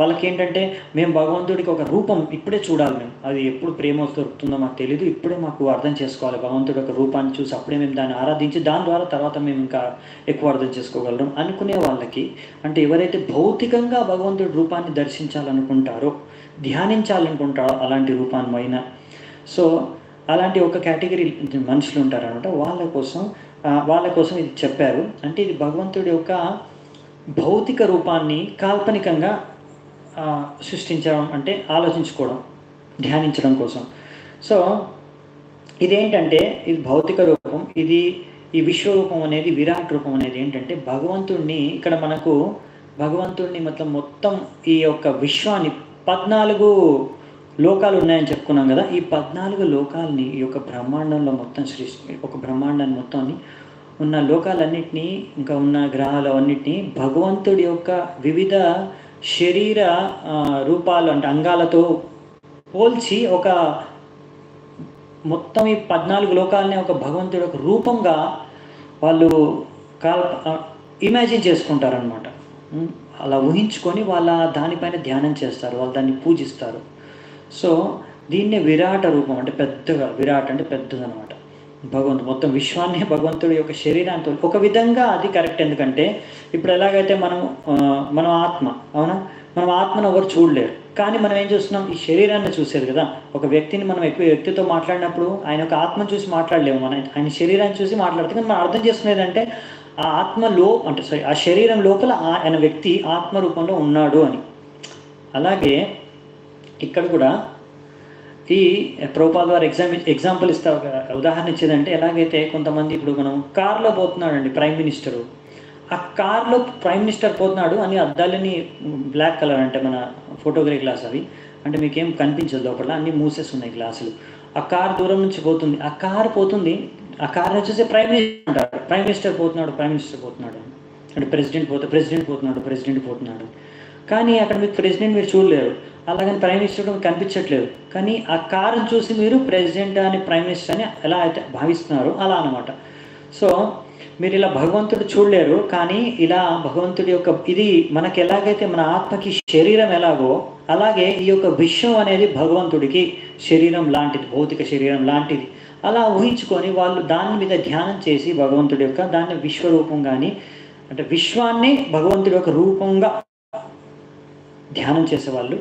వాళ్ళకి ఏంటంటే మేము భగవంతుడికి ఒక రూపం ఇప్పుడే చూడాలి, మేము అది ఎప్పుడు ప్రేమ దొరుకుతుందో మాకు తెలియదు, ఇప్పుడే మాకు అర్థం చేసుకోవాలి భగవంతుడి యొక్క రూపాన్ని చూసి, అప్పుడే మేము దాన్ని ఆరాధించి దాని ద్వారా తర్వాత మేము ఇంకా ఎక్కువ అర్థం చేసుకోగలరం అనుకునే వాళ్ళకి, అంటే ఎవరైతే భౌతికంగా భగవంతుడి రూపాన్ని దర్శించాలనుకుంటారో, ధ్యానించాలనుకుంటారో అలాంటి రూపాన్ని సో అలాంటి ఒక కేటగిరీ మనుషులు ఉంటారనమాట. వాళ్ళ కోసం ఇది చెప్పారు. అంటే ఇది భగవంతుడి యొక్క భౌతిక రూపాన్ని కాల్పనికంగా సృష్టించడం, అంటే ఆలోచించుకోవడం, ధ్యానించడం కోసం. సో ఇదేంటంటే ఇది భౌతిక రూపం, ఇది ఈ విశ్వరూపం అనేది, విరాట్ రూపం అనేది ఏంటంటే భగవంతుడిని ఇక్కడ మనకు మొత్తం ఈ యొక్క విశ్వాన్ని 14 లోకాలు ఉన్నాయని చెప్పుకున్నాం కదా. ఈ 14 లోకాలని, ఈ యొక్క బ్రహ్మాండంలో మొత్తం ఒక బ్రహ్మాండాన్ని మొత్తాన్ని ఉన్న లోకాలన్నింటినీ, ఇంకా ఉన్న గ్రహాలు అన్నింటినీ భగవంతుడి యొక్క వివిధ శరీర రూపాలు అంటే అంగాలతో పోల్చి ఒక మొత్తం ఈ 14 లోకాలని ఒక భగవంతుడి యొక్క రూపంగా వాళ్ళు ఇమాజిన్ చేసుకుంటారనమాట. అలా ఊహించుకొని వాళ్ళ దానిపైన ధ్యానం చేస్తారు, వాళ్ళు దాన్ని పూజిస్తారు. సో దీన్నే విరాట రూపం అంటే పెద్దగా, విరాట్ అంటే పెద్దదనమాట. భగవంతుడు మొత్తం విశ్వాన్ని భగవంతుడి యొక్క శరీరాంతో ఒక విధంగా అది కరెక్ట్. ఎందుకంటే ఇప్పుడు ఎలాగైతే మనం ఆత్మ, అవునా, మనం ఆత్మను ఎవరు చూడలేరు, కానీ మనం ఏం చూస్తున్నాం, ఈ శరీరాన్ని చూసేది కదా. ఒక వ్యక్తిని మనం వ్యక్తితో మాట్లాడినప్పుడు ఆయన యొక్క ఆత్మను చూసి మాట్లాడలేము, ఆయన శరీరాన్ని చూసి మాట్లాడితే. కానీ మనం అర్థం చేసుకునేది అంటే ఆ ఆత్మలో ఆ శరీరం లోపల ఆయన వ్యక్తి ఆత్మ రూపంలో ఉన్నాడు అని. అలాగే ఇక్కడ కూడా ఈ ప్రభుపాద వారు ఎగ్జాంపుల్ ఇస్తా ఉదాహరణ ఇచ్చేదంటే, ఎలాగైతే కొంతమంది ఇప్పుడు మనం కార్లో పోతున్నాడండి ప్రైమ్ మినిస్టరు, ఆ కార్లో ప్రైమ్ మినిస్టర్ పోతున్నాడు అని అద్దాలని బ్లాక్ కలర్ అంటే మన ఫోటోగ్రఫీ గ్లాస్ అవి అంటే మీకేం కనిపించదు, లోపల అన్నీ మూసేసి ఉన్నాయి గ్లాసులు. ఆ కార్ దూరం నుంచి పోతుంది, ఆ కార్ పోతుంది, ఆ కార్ని వచ్చేసి ప్రైమ్ మినిస్టర్ అంటారు. ప్రైమ్ మినిస్టర్ పోతున్నాడు అంటే ప్రెసిడెంట్ పోతున్నాడు. కానీ అక్కడ మీకు ప్రెసిడెంట్ మీరు చూడలేరు, అలాగని ప్రైమ్ మినిస్టర్ కనిపించట్లేదు. కానీ ఆ కారుని చూసి మీరు ప్రెసిడెంట్ అని, ప్రైమ్ మినిస్టర్ అని ఎలా అయితే భావిస్తున్నారో అలా అనమాట. సో మీరు ఇలా భగవంతుడు చూడలేరు, కానీ ఇలా భగవంతుడి యొక్క ఇది మనకి ఎలాగైతే మన ఆత్మకి శరీరం ఎలాగో, అలాగే ఈ యొక్క విశ్వం అనేది భగవంతుడికి శరీరం లాంటిది, భౌతిక శరీరం లాంటిది. అలా ఊహించుకొని వాళ్ళు దాని మీద ధ్యానం చేసి భగవంతుడి యొక్క దాన్ని విశ్వరూపం కానీ, అంటే విశ్వాన్ని భగవంతుడి యొక్క రూపంగా ధ్యానం చేసేవాళ్ళు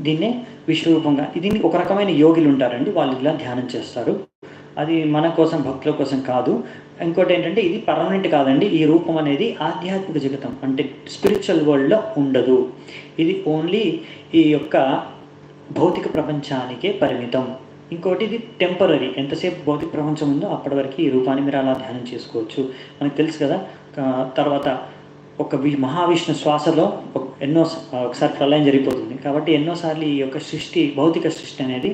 దీన్నే విశ్వరూపంగా, దీన్ని ఒక రకమైన యోగులు ఉంటారండి, వాళ్ళు ఇలా ధ్యానం చేస్తారు. అది మన కోసం, భక్తుల కోసం కాదు. ఇంకోటి ఏంటంటే ఇది పర్మనెంట్ కాదండి. ఈ రూపం అనేది ఆధ్యాత్మిక జగతం అంటే స్పిరిచువల్ వరల్డ్లో ఉండదు. ఇది ఓన్లీ ఈ యొక్క భౌతిక ప్రపంచానికే పరిమితం. ఇంకోటి ఇది టెంపరీ, ఎంతసేపు భౌతిక ప్రపంచం ఉందో అప్పటి వరకు ఈ రూపాన్ని మీరు అలా ధ్యానం చేసుకోవచ్చు. మనకు తెలుసు కదా, తర్వాత ఒక మహావిష్ణు శ్వాసలో ఒకసారి ప్రళయం జరిగిపోతుంది. కాబట్టి ఎన్నోసార్లు ఈ యొక్క సృష్టి, భౌతిక సృష్టి అనేది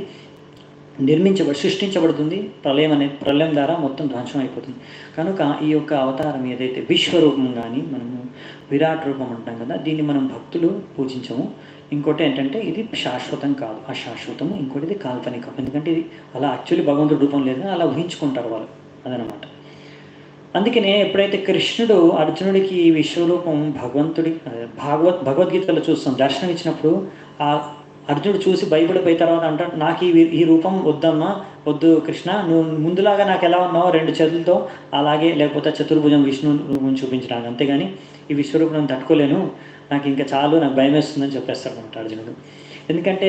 సృష్టించబడుతుంది. ప్రళయం ద్వారా మొత్తం ధ్వంసం అయిపోతుంది. కనుక ఈ యొక్క అవతారం ఏదైతే విశ్వరూపం కానీ, మనము విరాట్ రూపం అంటాం కదా, దీన్ని మనం భక్తులు పూజించము. ఇంకోటి ఏంటంటే ఇది శాశ్వతం కాదు, అశాశ్వతము. ఇంకోటి ఇది కాల్పనికం, ఎందుకంటే ఇది అలా యాక్చువల్లీ భగవంతుడి రూపం లేదు, అలా ఊహించుకుంటారు వాళ్ళు, అదనమాట. అందుకనే ఎప్పుడైతే కృష్ణుడు అర్జునుడికి ఈ విశ్వరూపం భగవద్గీతలో చూస్తాం, దర్శనం ఇచ్చినప్పుడు ఆ అర్జునుడు చూసి భయపడిపోయిన తర్వాత అంటాడు, నాకు ఈ రూపం వద్దమ్మా, వద్దు కృష్ణ, నువ్వు ముందులాగా నాకు ఎలా ఉన్నావో 2 చేతులతో అలాగే, లేకపోతే చతుర్భుజం విష్ణు రూపం చూపించడానికి, అంతేగాని ఈ విశ్వరూపం నేను తట్టుకోలేను, నాకు ఇంకా చాలు, నాకు భయం వేస్తుందని చెప్పేస్తాడు అనమాట అర్జునుడు. ఎందుకంటే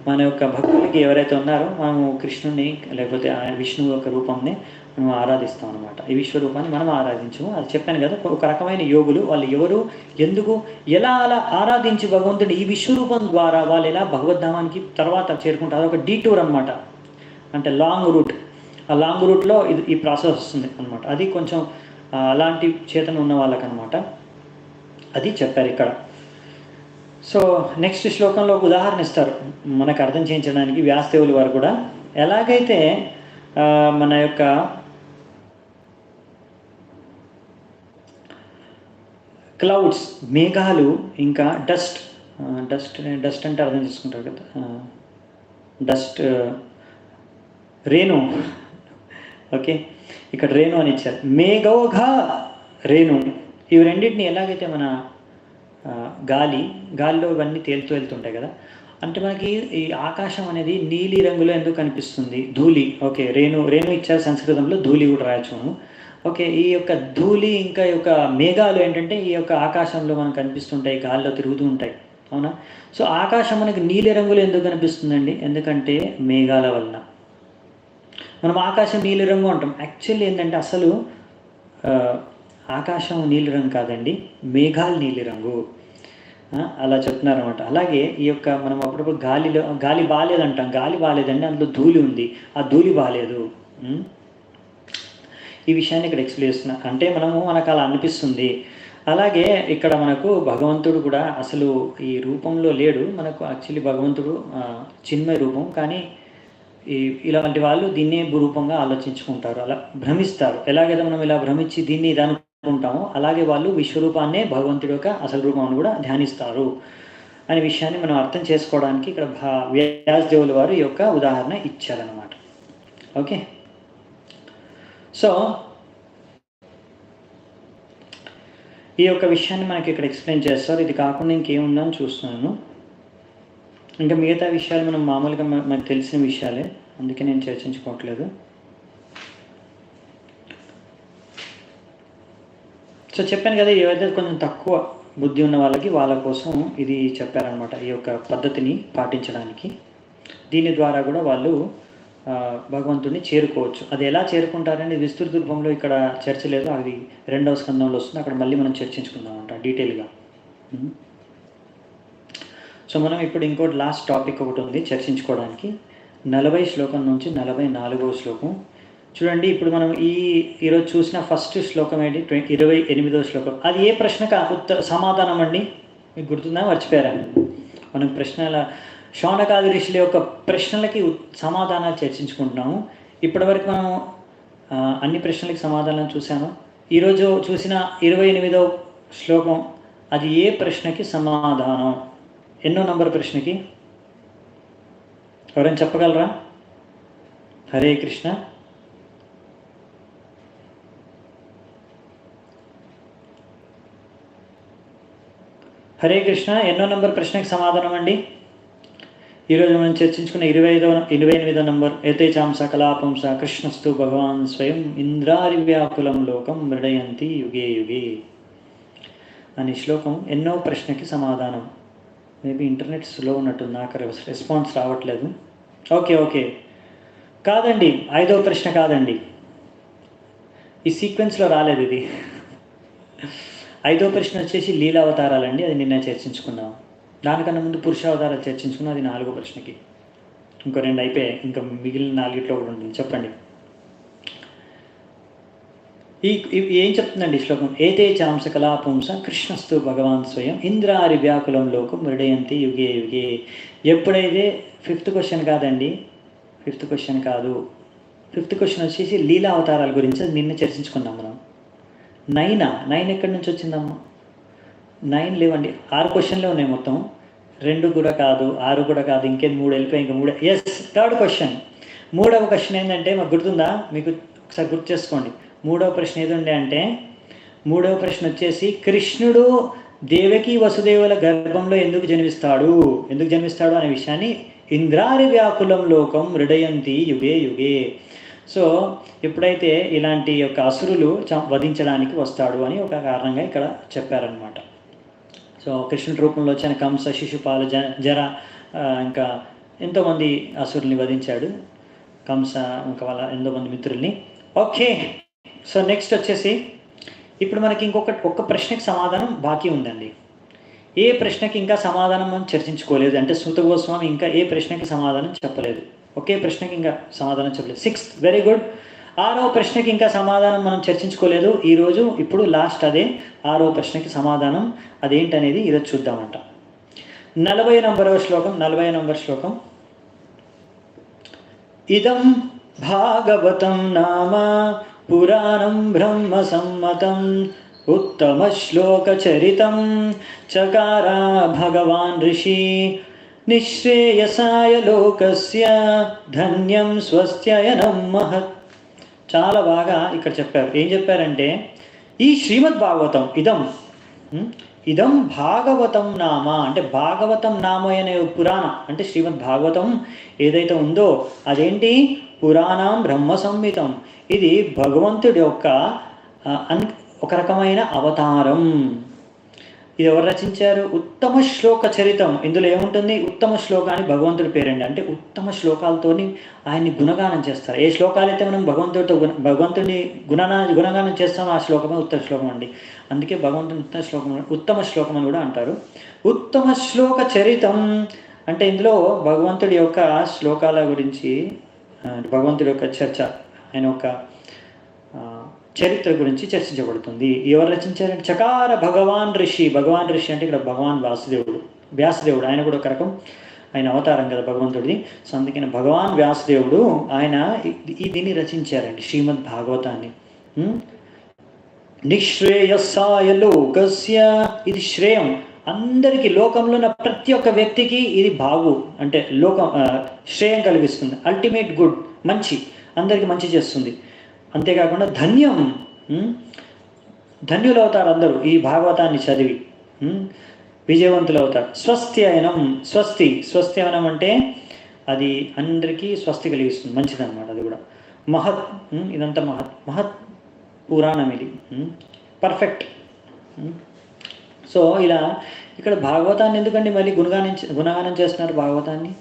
మన యొక్క భక్తులకి ఎవరైతే ఉన్నారో మనము కృష్ణుని లేకపోతే విష్ణువు యొక్క రూపంని మనం ఆరాధిస్తాం అనమాట. ఈ విశ్వరూపాన్ని మనం ఆరాధించము. అది చెప్పాను కదా, ఒక రకమైన యోగులు, వాళ్ళు ఎవరు, ఎందుకు, ఎలా అలా ఆరాధించి భగవంతుడు ఈ విశ్వరూపం ద్వారా వాళ్ళు ఎలా భగవద్ధామానికి తర్వాత చేరుకుంటారు. ఒక డీటూర్ అనమాట, అంటే లాంగ్ రూట్. ఆ లాంగ్ రూట్లో ఈ ప్రాసెస్ వస్తుంది అనమాట. అది కొంచెం అలాంటి చేతన ఉన్న వాళ్ళకనమాట. అది చెప్పారు ఇక్కడ. సో నెక్స్ట్ శ్లోకంలో ఒక ఉదాహరణ ఇస్తారు మనకు అర్థం చేయించడానికి వ్యాసదేవులు వారు కూడా. ఎలాగైతే మన యొక్క క్లౌడ్స్, మేఘాలు, ఇంకా డస్ట్ అంటే అర్థం చేసుకుంటారు కదా, డస్ట్, రేణు. ఓకే, ఇక్కడ రేణు అని ఇచ్చారు. మేఘోఘ, రేణు, ఇవి రెండింటిని ఎలాగైతే మన గాలిలో ఇవన్నీ తేలుతూ వెళ్తుంటాయి కదా, అంటే మనకి ఈ ఆకాశం అనేది నీలి రంగులో ఎందుకు కనిపిస్తుంది? ధూళి. ఓకే, రేణు ఇచ్చారు సంస్కృతంలో, ధూళి కూడా రాయొచ్చు. ఓకే, ఈ యొక్క ధూళి ఇంకా ఈ యొక్క మేఘాలు ఏంటంటే ఈ యొక్క ఆకాశంలో మనకు కనిపిస్తుంటాయి, గాలిలో తిరుగుతూ ఉంటాయి, అవునా? సో ఆకాశం మనకి నీలి రంగులో ఎందుకు కనిపిస్తుందండి? ఎందుకంటే మేఘాల వలన. మనం ఆకాశం నీలి రంగు అంటాం, యాక్చువల్లీ ఏంటంటే అసలు ఆకాశం నీలి రంగు కాదండి, మేఘాలు నీలి రంగు, అలా చెప్తున్నారు అనమాట. అలాగే ఈ యొక్క మనం అప్పుడప్పుడు గాలి బాగాలేదంటాం, గాలి బాగాలేదండి, అందులో ధూళి ఉంది, ఆ ధూళి బాగాలేదు. ఈ విషయాన్ని ఇక్కడ ఎక్స్ప్లెయిన్ చేస్తున్నా, అంటే మనకు అలా అనిపిస్తుంది. అలాగే ఇక్కడ మనకు భగవంతుడు కూడా అసలు ఈ రూపంలో లేడు. మనకు యాక్చువల్లీ భగవంతుడు చిన్మయ రూపం, కానీ ఇలాంటి వాళ్ళు దీన్నే రూపంగా ఆలోచించుకుంటారు, అలా భ్రమిస్తారు. ఎలాగైతే మనం ఇలా భ్రమించి దీన్ని ఇది అనుకుంటామో, అలాగే వాళ్ళు విశ్వరూపాన్నే భగవంతుడి యొక్క అసలు రూపాన్ని కూడా ధ్యానిస్తారు అనే విషయాన్ని మనం అర్థం చేసుకోవడానికి ఇక్కడ వ్యాసదేవుల వారు ఈ యొక్క ఉదాహరణ ఇచ్చారన్నమాట. ఓకే, సో ఈ యొక్క విషయాన్ని మనకి ఇక్కడ ఎక్స్ప్లెయిన్ చేస్తారు. ఇది కాకుండా ఇంకేముందని చూస్తున్నాను. ఇంకా మిగతా విషయాలు మనం మామూలుగా మనకు తెలిసిన విషయాలే, అందుకే నేను చర్చించుకోవట్లేదు. సో చెప్పాను కదా, ఏవైతే కొంచెం తక్కువ బుద్ధి ఉన్న వాళ్ళ కోసం ఇది చెప్పారనమాట, ఈ యొక్క పద్ధతిని పాటించడానికి. దీని ద్వారా కూడా వాళ్ళు భగవంతుడిని చేరుకోవచ్చు. అది ఎలా చేరుకుంటారని విస్తృత రూపంలో ఇక్కడ చర్చ లేదు, అది 2వ స్కందంలో వస్తుంది, అక్కడ మళ్ళీ మనం చర్చించుకుందాం అంట డీటెయిల్గా. సో మనం ఇప్పుడు ఇంకోటి లాస్ట్ టాపిక్ ఒకటి ఉంది చర్చించుకోవడానికి, 40 శ్లోకం నుంచి 44వ శ్లోకం. చూడండి, ఇప్పుడు మనం ఈరోజు చూసిన ఫస్ట్ శ్లోకం ఏంటి, 28వ శ్లోకం. అది ఏ ప్రశ్నకు సమాధానం అండి? మీకు గుర్తుందా, మర్చిపోయారా? మనం ప్రశ్నల శౌనకాది ఋషుల యొక్క ప్రశ్నలకి సమాధానాలు చర్చించుకుంటున్నాము. ఇప్పటివరకు మనం అన్ని ప్రశ్నలకి సమాధానం చూసాము. ఈరోజు చూసిన 28వ శ్లోకం, అది ఏ ప్రశ్నకి సమాధానం? ఎన్నో నంబర్ ప్రశ్నకి? ఎవరైనా చెప్పగలరా? హరే కృష్ణ. హరే కృష్ణ, ఎన్నో నంబర్ ప్రశ్నకి సమాధానం అండి? ఈరోజు మనం చర్చించుకున్న 28వ నంబర్. ఏతేచాం సకలాపంస కృష్ణస్తు భగవాన్ స్వయం ఇంద్రారి వ్యాకులం లోకం మృడయంతి యుగే యుగే అనే శ్లోకం ఎన్నో ప్రశ్నకి సమాధానం. మేబీ ఇంటర్నెట్ స్లో ఉన్నట్టుంది, నాకు రెస్పాన్స్ రావట్లేదు. ఓకే, కాదండి, 5వ ప్రశ్న కాదండి, ఈ సీక్వెన్స్లో రాలేదు ఇది. 5వ ప్రశ్న వచ్చేసి లీలావతారాలండి, అది నిన్న చర్చించుకున్నాం. దానికన్నా ముందు పురుషావతారాలు చర్చించుకున్నాం, అది 4వ ప్రశ్నకి. ఇంకో 2 అయిపోయాయి, ఇంకా మిగిలిన 4ట్లో కూడా ఉంటుంది. చెప్పండి, ఏం చెప్తుందండి ఈ శ్లోకం? ఏతే చాంస కళాపుంస కృష్ణస్తు భగవాన్ స్వయం ఇంద్రారి వ్యాకులం లోకం మృడయంతి యుగే యుగే. ఎప్పుడైతే 5th క్వశ్చన్ కాదండి, 5th క్వశ్చన్ కాదు. 5th క్వశ్చన్ వచ్చేసి లీలా అవతారాల గురించి, అది నిన్న చర్చించుకున్నాం మనం. 9 ఎక్కడి నుంచి వచ్చిందమ్మా? 9 లేవండి, 6 క్వశ్చన్లే ఉన్నాయి మొత్తం. 2 కూడా కాదు, 6 కూడా కాదు, ఇంకేం 3 వెళ్ళిపోయి, ఇంకా 3. Yes, 3rd question. 3వ క్వశ్చన్ ఏంటంటే, మాకు గుర్తుందా? మీకు ఒకసారి గుర్తు చేసుకోండి. 3వ ప్రశ్న ఏదండి అంటే, 3వ ప్రశ్న వచ్చేసి కృష్ణుడు దేవకి వసుదేవుల గర్భంలో ఎందుకు జన్మిస్తాడు అనే విషయాన్ని ఇంద్రారి వ్యాకులం లోకం మృడయంతి యుగే యుగే. సో ఎప్పుడైతే ఇలాంటి యొక్క అసురులు వధించడానికి వస్తాడు అని ఒక కారణంగా ఇక్కడ చెప్పారనమాట. సో కృష్ణుడి రూపంలో వచ్చిన కంస, శిశుపాల, జర, ఇంకా ఎంతోమంది అసురుల్ని వధించాడు కంస, ఇంకా వాళ్ళ ఎంతోమంది మిత్రుల్ని. ఓకే, సో నెక్స్ట్ వచ్చేసి ఇప్పుడు మనకి ఒక్క ప్రశ్నకి సమాధానం బాకీ ఉందండి. ఏ ప్రశ్నకి ఇంకా సమాధానం మనం చర్చించుకోలేదు అంటే, సూత గోస్వామి ఇంకా ఏ ప్రశ్నకి సమాధానం చెప్పలేదు, ఒకే ప్రశ్నకి ఇంకా సమాధానం చెప్పలేదు. 6th, very good. 6వ ప్రశ్నకి ఇంకా సమాధానం మనం చర్చించుకోలేదు ఈరోజు. ఇప్పుడు లాస్ట్ అదే 6వ ప్రశ్నకి సమాధానం అదేంటనేది ఈరోజు చూద్దామంట. 40వ శ్లోకం. ఇదం భాగవతం నామ పురాణం బ్రహ్మ సమ్మతం ఉత్తమ శ్లోకచరితం చకార భగవాన్ ఋషి నిశ్రేయసాయ లోకస్య ధన్యం స్వస్త్యయనం మహత్. చాలా బాగా ఇక్కడ చెప్పారు. ఏం చెప్పారంటే ఈ శ్రీమద్ భాగవతం ఇదం భాగవతం నామ అంటే భాగవతం నామ అనే పురాణం అంటే శ్రీమద్ భాగవతం ఏదైతే ఉందో అదేంటి పురాణం బ్రహ్మ సంహితం. ఇది భగవంతుడి యొక్క ఒక రకమైన అవతారం. ఇది ఎవరు రచించారు? ఉత్తమ శ్లోక చరితం. ఇందులో ఏముంటుంది? ఉత్తమ శ్లోకాన్ని భగవంతుడి పేరండి. అంటే ఉత్తమ శ్లోకాలతోని ఆయన్ని గుణగానం చేస్తారు. ఏ శ్లోకాలైతే మనం భగవంతుడిని గుణగానం చేస్తామో ఆ శ్లోకమే ఉత్తమ శ్లోకం అండి. అందుకే భగవంతుని ఉత్తమ శ్లోకం అని కూడా అంటారు. ఉత్తమ శ్లోక చరితం అంటే ఇందులో భగవంతుడి యొక్క శ్లోకాల గురించి, భగవంతుడి యొక్క చర్చ, ఆయన యొక్క చరిత్ర గురించి చర్చించబడుతుంది. ఎవరు రచించారంటే చకార భగవాన్ ఋషి. భగవాన్ ఋషి అంటే ఇక్కడ భగవాన్ వ్యాసదేవుడు ఆయన కూడా ఒక రకం, ఆయన అవతారం కదా భగవంతుడిది. సో అందుకని భగవాన్ వ్యాసదేవుడు ఆయన దీన్ని రచించారండి శ్రీమద్ భాగవతాన్ని. నిశ్రేయస్సాయ లోకస్య, ఇది శ్రేయం అందరికీ, లోకంలో ఉన్న ప్రతి ఒక్క వ్యక్తికి ఇది అంటే శ్రేయం కలిగిస్తుంది. అల్టిమేట్ గుడ్, మంచి, అందరికీ మంచి చేస్తుంది. అంతేకాకుండా ధన్యులు అవుతారు అందరూ ఈ భాగవతాన్ని చదివి, విజయవంతులు అవుతారు. స్వస్త్యయనం, స్వస్త్యయనం అంటే అది అందరికీ స్వస్తి కలిగిస్తుంది, మంచిదన్నమాట. అది కూడా మహత్, ఇదంతా మహత్ పురాణం, ఇది పర్ఫెక్ట్. సో ఇలా ఇక్కడ భాగవతాన్ని ఎందుకండి మళ్ళీ గుణగానం చేస్తున్నారు భాగవతాన్ని?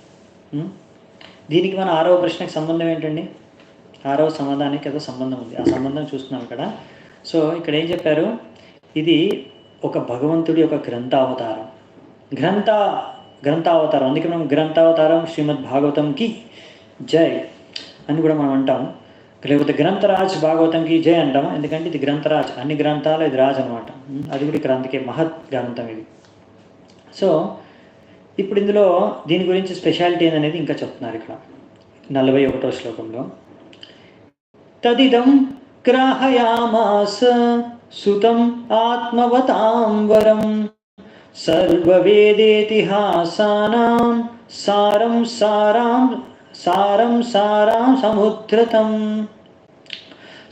దీనికి మన 6వ ప్రశ్నకి సంబంధం ఏంటండి? 6వ సమాధానానికి ఏదో సంబంధం ఉంది. ఆ సంబంధం చూస్తున్నాం ఇక్కడ. సో ఇక్కడ ఏం చెప్పారు? ఇది ఒక భగవంతుడి యొక్క గ్రంథావతారం. అందుకే మనం గ్రంథావతారం శ్రీమద్ భాగవతంకి జై అని కూడా మనం అంటాము. లేకపోతే గ్రంథరాజ్ భాగవతంకి జై అంటాము. ఎందుకంటే ఇది గ్రంథరాజ్, అన్ని గ్రంథాలు ఇది రాజ్ అనమాట. అది కూడా ఇక్కడ అందుకే మహత్ గ్రంథం ఇది. సో ఇప్పుడు ఇందులో దీని గురించి స్పెషాలిటీ అనేది ఇంకా చెప్తున్నారు ఇక్కడ 41వ శ్లోకంలో. తదిదం గ్రాహయామాస సుతం ఆత్మవతాం వరం సర్వవేదేతిహాసానాం సారం సముద్రతం.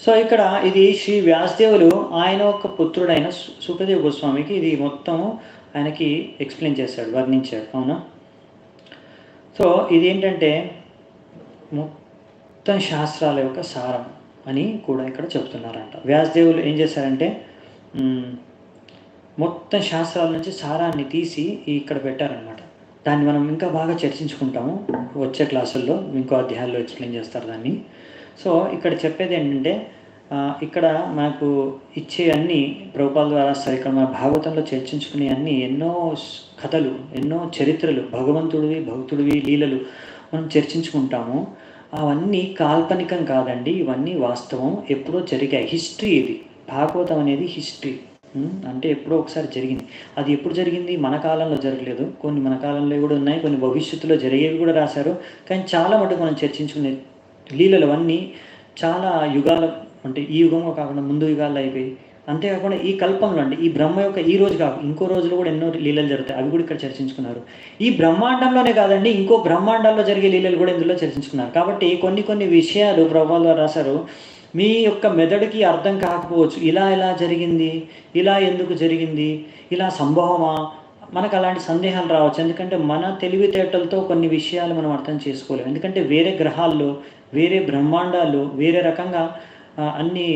సో ఇక్కడ ఇది శ్రీ వ్యాసదేవులు ఆయన ఒక పుత్రుడైన సుఖదేవ గోస్వామికి ఇది మొత్తం ఆయనకి ఎక్స్ప్లెయిన్ చేశాడు, వర్ణించాడు. అవునా? సో ఇది ఏంటంటే మొత్తం శాస్త్రాల యొక్క సారం అని కూడా ఇక్కడ చెప్తున్నారంట. వ్యాసదేవులు ఏం చేశారంటే మొత్తం శాస్త్రాల నుంచి సారాన్ని తీసి ఇక్కడ పెట్టారనమాట. దాన్ని మనం ఇంకా బాగా చర్చించుకుంటాము వచ్చే క్లాసుల్లో, ఇంకో అధ్యాయాల్లో ఎక్స్ప్లెయిన్ చేస్తారు దాన్ని. సో ఇక్కడ చెప్పేది ఏంటంటే ఇక్కడ మనకు ఇచ్చే అన్ని ప్రభుపాల ద్వారా రాస్తారు. ఇక్కడ మన భాగవతంలో చర్చించుకునే అన్ని ఎన్నో కథలు, ఎన్నో చరిత్రలు, భక్తుడివి లీలలు మనం చర్చించుకుంటాము. అవన్నీ కాల్పనికం కాదండి, ఇవన్నీ వాస్తవం, ఎప్పుడో జరిగాయి. హిస్టరీ ఇది. భాగవతం అనేది హిస్టరీ, అంటే ఎప్పుడో ఒకసారి జరిగింది. అది ఎప్పుడు జరిగింది? మన కాలంలో జరగలేదు, కొన్ని మన కాలంలో కూడా ఉన్నాయి, కొన్ని భవిష్యత్తులో జరిగేవి కూడా రాశారు. కానీ చాలా మటుకు మనం చర్చించుకునే లీలలు అవన్నీ చాలా యుగాల, అంటే ఈ యుగంలో కాకుండా ముందు యుగాల్లో అయిపోయి, అంతేకాకుండా ఈ కల్పంలో అంటే ఈ బ్రహ్మ యొక్క ఈ రోజు కాదు ఇంకో రోజులో కూడా ఎన్నో లీలలు జరుగుతాయి, అవి కూడా ఇక్కడ చర్చించుకున్నారు. ఈ బ్రహ్మాండంలోనే కాదండి, ఇంకో బ్రహ్మాండాల్లో జరిగే లీలలు కూడా ఇందులో చర్చించుకున్నారు. కాబట్టి కొన్ని విషయాలు ప్రభుపాల ద్వారా రాశారు. మీ యొక్క మెదడుకి అర్థం కాకపోవచ్చు, ఇలా జరిగింది, ఇలా ఎందుకు జరిగింది, ఇలా సంభవమా, మనకు అలాంటి సందేహాలు రావచ్చు. ఎందుకంటే మన తెలివితేటలతో కొన్ని విషయాలు మనం అర్థం చేసుకోలేము. ఎందుకంటే వేరే గ్రహాల్లో, వేరే బ్రహ్మాండాల్లో వేరే రకంగా అన్ని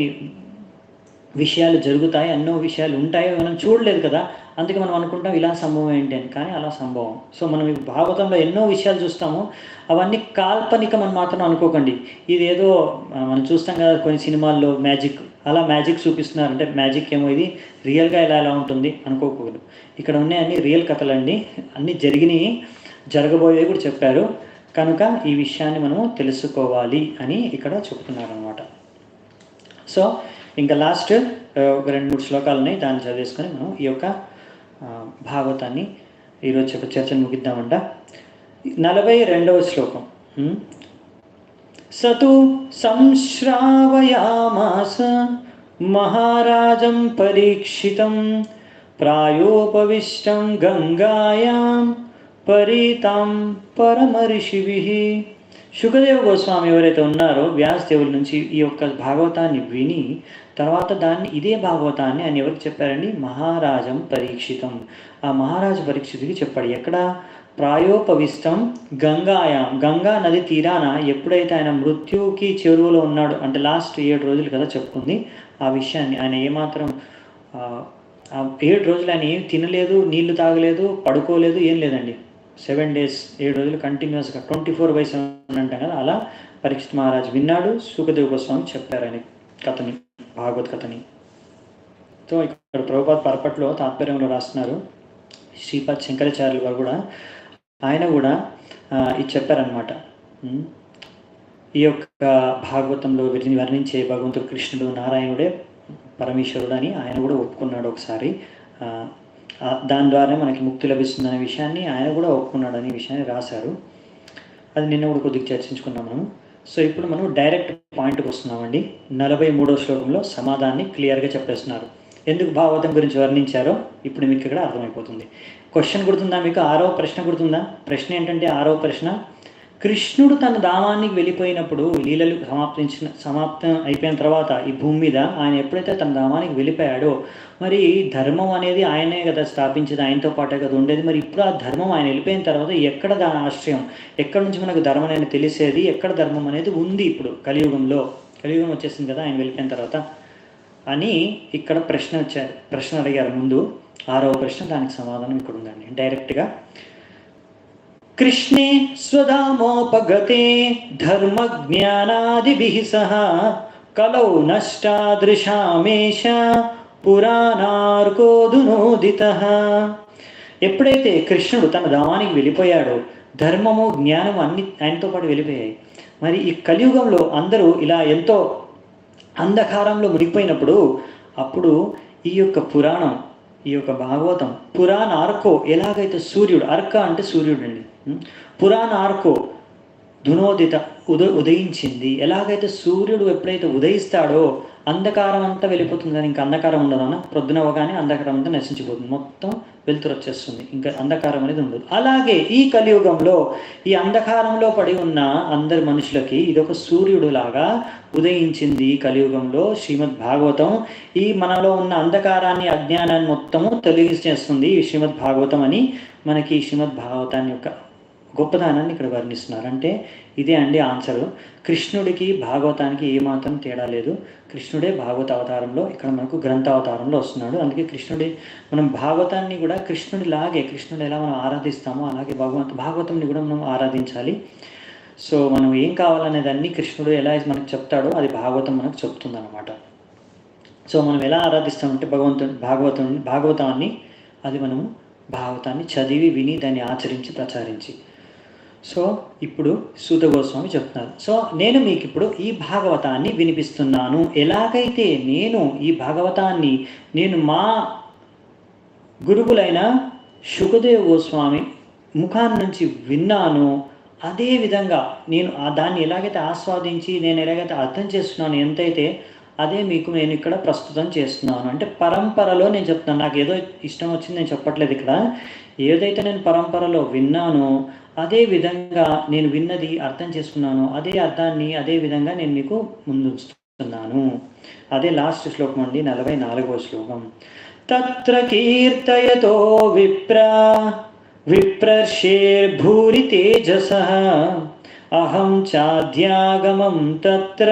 విషయాలు జరుగుతాయి, ఎన్నో విషయాలు ఉంటాయి, మనం చూడలేదు కదా. అందుకే మనం అనుకుంటాం ఇలా సంభవం ఏంటి అని, కానీ అలా సంభవం. సో మనం ఈ భాగవతంలో ఎన్నో విషయాలు చూస్తాము, అవన్నీ కాల్పనికం అని మాత్రం అనుకోకండి. ఇదేదో మనం చూస్తాం కదా కొన్ని సినిమాల్లో మ్యాజిక్, అలా మ్యాజిక్ చూపిస్తున్నారు అంటే మ్యాజిక్ ఏమో ఇది రియల్గా ఇలా ఉంటుంది అనుకోకూడదు. ఇక్కడ ఉన్నాయి అన్ని రియల్ కథలండి, అన్నీ జరిగినాయి, జరగబోయేవి కూడా చెప్పారు. కనుక ఈ విషయాన్ని మనము తెలుసుకోవాలి అని ఇక్కడ చెప్తున్నారు అన్నమాట. సో ఇంకా లాస్ట్ ఒక 2-3 శ్లోకాలు ఉన్నాయి, దాన్ని చదివేసుకొని మనం ఈ యొక్క భాగవతాన్ని ఈరోజు చర్చను ముగిద్దామంట. 42వ శ్లోకం. సతు సంశ్రావయామాస మహారాజం పరీక్షితం ప్రాయోపవిష్టం గంగాయాం పరితాం పరమర్షిభిః. శుకదేవ గోస్వామి ఎవరైతే ఉన్నారో వ్యాసదేవుల నుంచి ఈ యొక్క భాగవతాన్ని విని తర్వాత దాన్ని ఇదే భాగవతాన్ని ఆయన ఎవరికి చెప్పారండి? మహారాజం పరీక్షితం. ఆ మహారాజు పరీక్షితుడికి చెప్పాడు. ఎక్కడ? ప్రాయోపవిష్టం గంగాయాం, గంగా నది తీరాన ఎప్పుడైతే ఆయన మృత్యుకి చెరువులో ఉన్నాడు, అంటే లాస్ట్ 7 రోజులు కదా చెప్పుకుంది ఆ విషయాన్ని. ఆయన ఏమాత్రం ఆ 7 రోజులు ఆయన ఏం తినలేదు, నీళ్లు తాగలేదు, పడుకోలేదు, ఏం లేదండి. 7 days 7 రోజులు కంటిన్యూస్గా 24/7 అంటాం కదా, అలా పరీక్షిత్ మహారాజు విన్నాడు. శుకదేవ గోస్వామి చెప్పారు ఆయన కథని, భాగవత్ కథని. సో ఇక్కడ ప్రభుపాద్ పరపట్లో తాత్పర్యంలో రాస్తున్నారు. శ్రీపాద్ శంకరాచార్యులు వారు కూడా ఆయన కూడా ఇది చెప్పారనమాట. ఈ యొక్క భాగవతంలో వీటిని వర్ణించే భగవంతుడు కృష్ణుడు నారాయణుడే పరమేశ్వరుడు అని ఆయన కూడా ఒప్పుకున్నాడు ఒకసారి. దాని ద్వారా మనకి ముక్తి లభిస్తుందనే విషయాన్ని ఆయన కూడా ఒప్పుకున్నాడు అనే విషయాన్ని రాశారు. అది నిన్న కూడా కొద్దిగా చర్చించుకున్నాం మనం. సో ఇప్పుడు మనం డైరెక్ట్ పాయింట్కి వస్తున్నామండి. 43వ శ్లోకంలో సమాధానాన్ని క్లియర్గా చెప్పేస్తున్నారు. ఎందుకు భాగవతం గురించి వర్ణించారో ఇప్పుడు మీకు ఇక్కడ అర్థమైపోతుంది. క్వశ్చన్ గుర్తుందా మీకు? 6వ ప్రశ్న గుర్తుందా? ప్రశ్న ఏంటంటే 6వ ప్రశ్న, కృష్ణుడు తన ధామానికి వెళ్ళిపోయినప్పుడు, లీలలు సమాప్తం అయిపోయిన తర్వాత ఈ భూమి మీద ఆయన ఎప్పుడైతే తన ధామానికి వెళ్ళిపోయాడో, మరి ధర్మం అనేది ఆయనే కదా స్థాపించేది, ఆయనతో పాటే కదా ఉండేది. మరి ఇప్పుడు ఆ ధర్మం ఆయన వెళ్ళిపోయిన తర్వాత ఎక్కడ దాని ఆశ్రయం, ఎక్కడి నుంచి మనకు ధర్మం అనేది తెలిసేది, ఎక్కడ ధర్మం అనేది ఉంది? ఇప్పుడు కలియుగంలో, కలియుగం వచ్చేసింది కదా ఆయన వెళ్ళిపోయిన తర్వాత అని ఇక్కడ ప్రశ్న అడిగారు ముందు. 6వ ప్రశ్న, దానికి సమాధానం ఇక్కడ ఉందండి డైరెక్ట్గా. కృష్ణే స్వధామోపగతే ధర్మజ్ఞానాదిభిః సహ కలౌ నష్టాదృశామేష పురాణార్కోదునోదితః. ఎప్పుడైతే కృష్ణుడు తన ధామానికి వెళ్ళిపోయాడో ధర్మము జ్ఞానము అన్ని ఆయనతో పాటు వెళ్ళిపోయాయి. మరి ఈ కలియుగంలో అందరూ ఇలా ఎంతో అంధకారంలో మునిగిపోయినప్పుడు అప్పుడు ఈ యొక్క పురాణం, ఈ యొక్క భాగవతం పురాణ ఆర్కో, ఎలాగైతే సూర్యుడు, అర్క అంటే సూర్యుడు అండి, పురాణ ఆర్కో ఉదయించింది. ఎలాగైతే సూర్యుడు ఎప్పుడైతే ఉదయిస్తాడో అంధకారం అంతా వెళ్ళిపోతుంది కానీ ఇంకా అంధకారం ఉండదన్న, ప్రొద్దున అవగానే అంధకారం అంతా నశించిపోతుంది, మొత్తం వెలుతురు వచ్చేస్తుంది, ఇంకా అంధకారం అనేది ఉండదు. అలాగే ఈ కలియుగంలో ఈ అంధకారంలో పడి ఉన్న అందరి మనుషులకి ఇదొక సూర్యుడు లాగా ఉదయించింది. కలియుగంలో శ్రీమద్ భాగవతం ఈ మనలో ఉన్న అంధకారాన్ని, అజ్ఞానాన్ని మొత్తము తొలగించేస్తుంది ఈ శ్రీమద్ భాగవతం అని మనకి శ్రీమద్ భాగవతాన్ని యొక్క గొప్పదానాన్ని ఇక్కడ వర్ణిస్తున్నారు. అంటే ఇదే అండి ఆన్సరు. కృష్ణుడికి భాగవతానికి ఏమాత్రం తేడా లేదు. కృష్ణుడే భాగవత అవతారంలో ఇక్కడ మనకు గ్రంథ అవతారంలో వస్తున్నాడు. అందుకే కృష్ణుడి, మనం భాగవతాన్ని కూడా కృష్ణుడిలాగే, కృష్ణుడు ఎలా మనం ఆరాధిస్తామో అలాగే భాగవతంని కూడా మనం ఆరాధించాలి. సో మనం ఏం కావాలనేదాన్ని కృష్ణుడు ఎలా మనకు చెప్తాడో అది భాగవతం మనకు చెప్తుంది అనమాట. సో మనం ఎలా ఆరాధిస్తామంటే భాగవతాన్ని అది మనము భాగవతాన్ని చదివి విని దాన్ని ఆచరించి ప్రచారించి. సో ఇప్పుడు సూత గోస్వామి చెప్తున్నారు. సో నేను మీకు ఇప్పుడు ఈ భాగవతాన్ని వినిపిస్తున్నాను. ఎలాగైతే నేను ఈ భాగవతాన్ని నేను మా గురువులైన శుకదేవ గోస్వామి ముఖాన్ని నుంచి విన్నాను, అదే విధంగా నేను దాన్ని ఎలాగైతే ఆస్వాదించి నేను ఎలాగైతే అర్థం చేస్తున్నాను ఎంతైతే, అదే మీకు నేను ఇక్కడ ప్రస్తుతం చేస్తున్నాను. అంటే పరంపరలో నేను చెప్తున్నాను. నాకు ఏదో ఇష్టం వచ్చింది నేను చెప్పట్లేదు. ఇక్కడ ఏదైతే నేను పరంపరలో విన్నానో అదే విధంగా నేను విన్నది అర్థం చేసుకున్నాను, అదే అర్థాన్ని అదే విధంగా నేను మీకు ముందుస్తున్నాను. అదే లాస్ట్ శ్లోకం అండి, 44వ శ్లోకం. తత్ర కీర్తయతో విప్రర్షేర్భూరి తేజసః అహం చాద్యాగమం తత్ర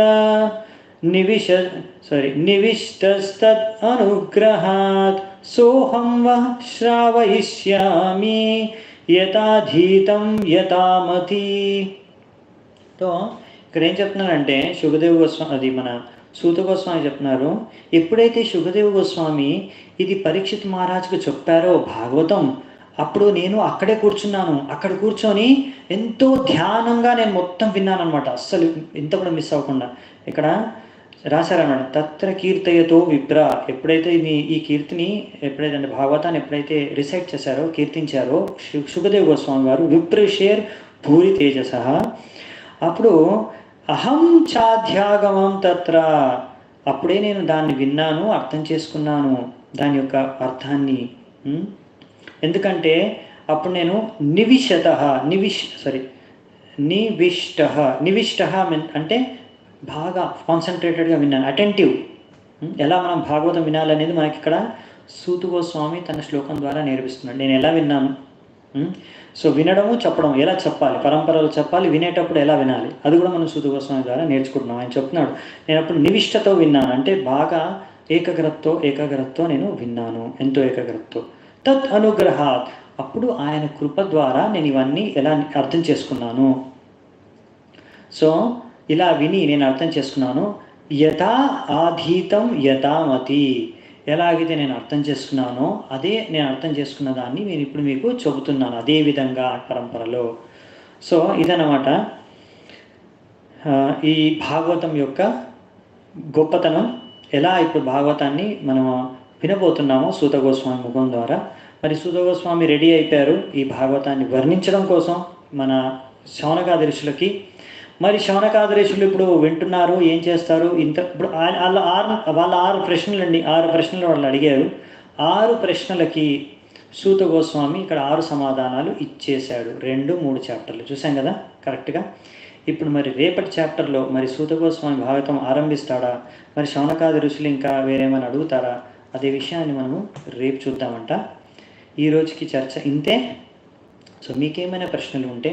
నివిష్టస్తద్ అనుగ్రహాత్ సోహం వః శ్రావయిష్యామి యథాధీతం యథామతి. తో ఇక్కడ ఏం చెప్తున్నారంటే శుకదేవ గోస్వామి, అది మన సూత గోస్వామి చెప్తున్నారు. ఎప్పుడైతే శుకదేవ గోస్వామి ఇది పరీక్షిత్ మహారాజుకు చెప్పారో భాగవతం, అప్పుడు నేను అక్కడే కూర్చున్నాను. అక్కడ కూర్చొని ఎంతో ధ్యానంగా నేను మొత్తం విన్నాను అనమాట, అస్సలు ఇంత కూడా మిస్ అవ్వకుండా. ఇక్కడ రాశారన్నమాట. తత్ర కీర్తయతో విప్ర, ఎప్పుడైతే ఈ కీర్తిని ఎప్పుడైతే అంటే భాగవతాన్ని ఎప్పుడైతే రిసైట్ చేశారో, కీర్తించారో సుఖదేవ్ గోస్వామి వారు, విప్రషేర్ భూరి తేజస, అప్పుడు అహం చాధ్యాగమం తత్ర, అప్పుడే నేను దాన్ని విన్నాను, అర్థం చేసుకున్నాను దాని యొక్క అర్థాన్ని. ఎందుకంటే అప్పుడు నేను నివిష్ట అంటే బాగా కాన్సన్ట్రేటెడ్గా విన్నాను, అటెంటివ్. ఎలా మనం భాగవతం వినాలనేది మనకి ఇక్కడ సూత గోస్వామి తన శ్లోకం ద్వారా నేర్పిస్తున్నాడు. నేను ఎలా విన్నాను, సో వినడము చెప్పడం ఎలా చెప్పాలి, పరంపరలు చెప్పాలి, వినేటప్పుడు ఎలా వినాలి, అది కూడా మనం సూత గోస్వామి ద్వారా నేర్చుకుంటున్నాం. ఆయన చెప్తున్నాడు, నేను అప్పుడు నివిష్టతో విన్నాను, అంటే బాగా ఏకాగ్రతతో నేను విన్నాను, ఎంతో ఏకాగ్రతతో. తత్ అనుగ్రహాత్, అప్పుడు ఆయన కృప ద్వారా నేను ఇవన్నీ ఎలా అర్థం చేసుకున్నాను. సో ఇలా విని నేను అర్థం చేసుకున్నాను. యథా ఆధీతం యథామతి, ఎలాగైతే నేను అర్థం చేసుకున్నానో అదే నేను అర్థం చేసుకున్న దాన్ని నేను ఇప్పుడు మీకు చెబుతున్నాను, అదే విధంగా పరంపరలో. సో ఇదన్నమాట ఈ భాగవతం యొక్క గొప్పతనం. ఎలా ఇప్పుడు భాగవతాన్ని మనం వినబోతున్నామో సూత గోస్వామి ముఖం ద్వారా. మరి సూత గోస్వామి రెడీ అయిపోయారు ఈ భాగవతాన్ని వర్ణించడం కోసం మన శౌనకాది ఋషులకి. మరి శౌనకాది ఋషులు ఇప్పుడు వింటున్నారు, ఏం చేస్తారు? ఇప్పుడు వాళ్ళ 6 ప్రశ్నలండి, 6 ప్రశ్నలు వాళ్ళు అడిగారు. 6 ప్రశ్నలకి సూత గోస్వామి ఇక్కడ 6 సమాధానాలు ఇచ్చేశాడు. 2, 3 చాప్టర్లు చూసాం కదా కరెక్ట్గా. ఇప్పుడు మరి రేపటి చాప్టర్లో మరి సూత గోస్వామి భాగవతం ఆరంభిస్తాడా, మరి శౌనకాది ఋషులు ఇంకా వేరేమైనా అడుగుతారా, అదే విషయాన్ని మనము రేపు చూద్దామంట. ఈ రోజుకి చర్చ ఇంతే. సో మీకేమైనా ప్రశ్నలు ఉంటే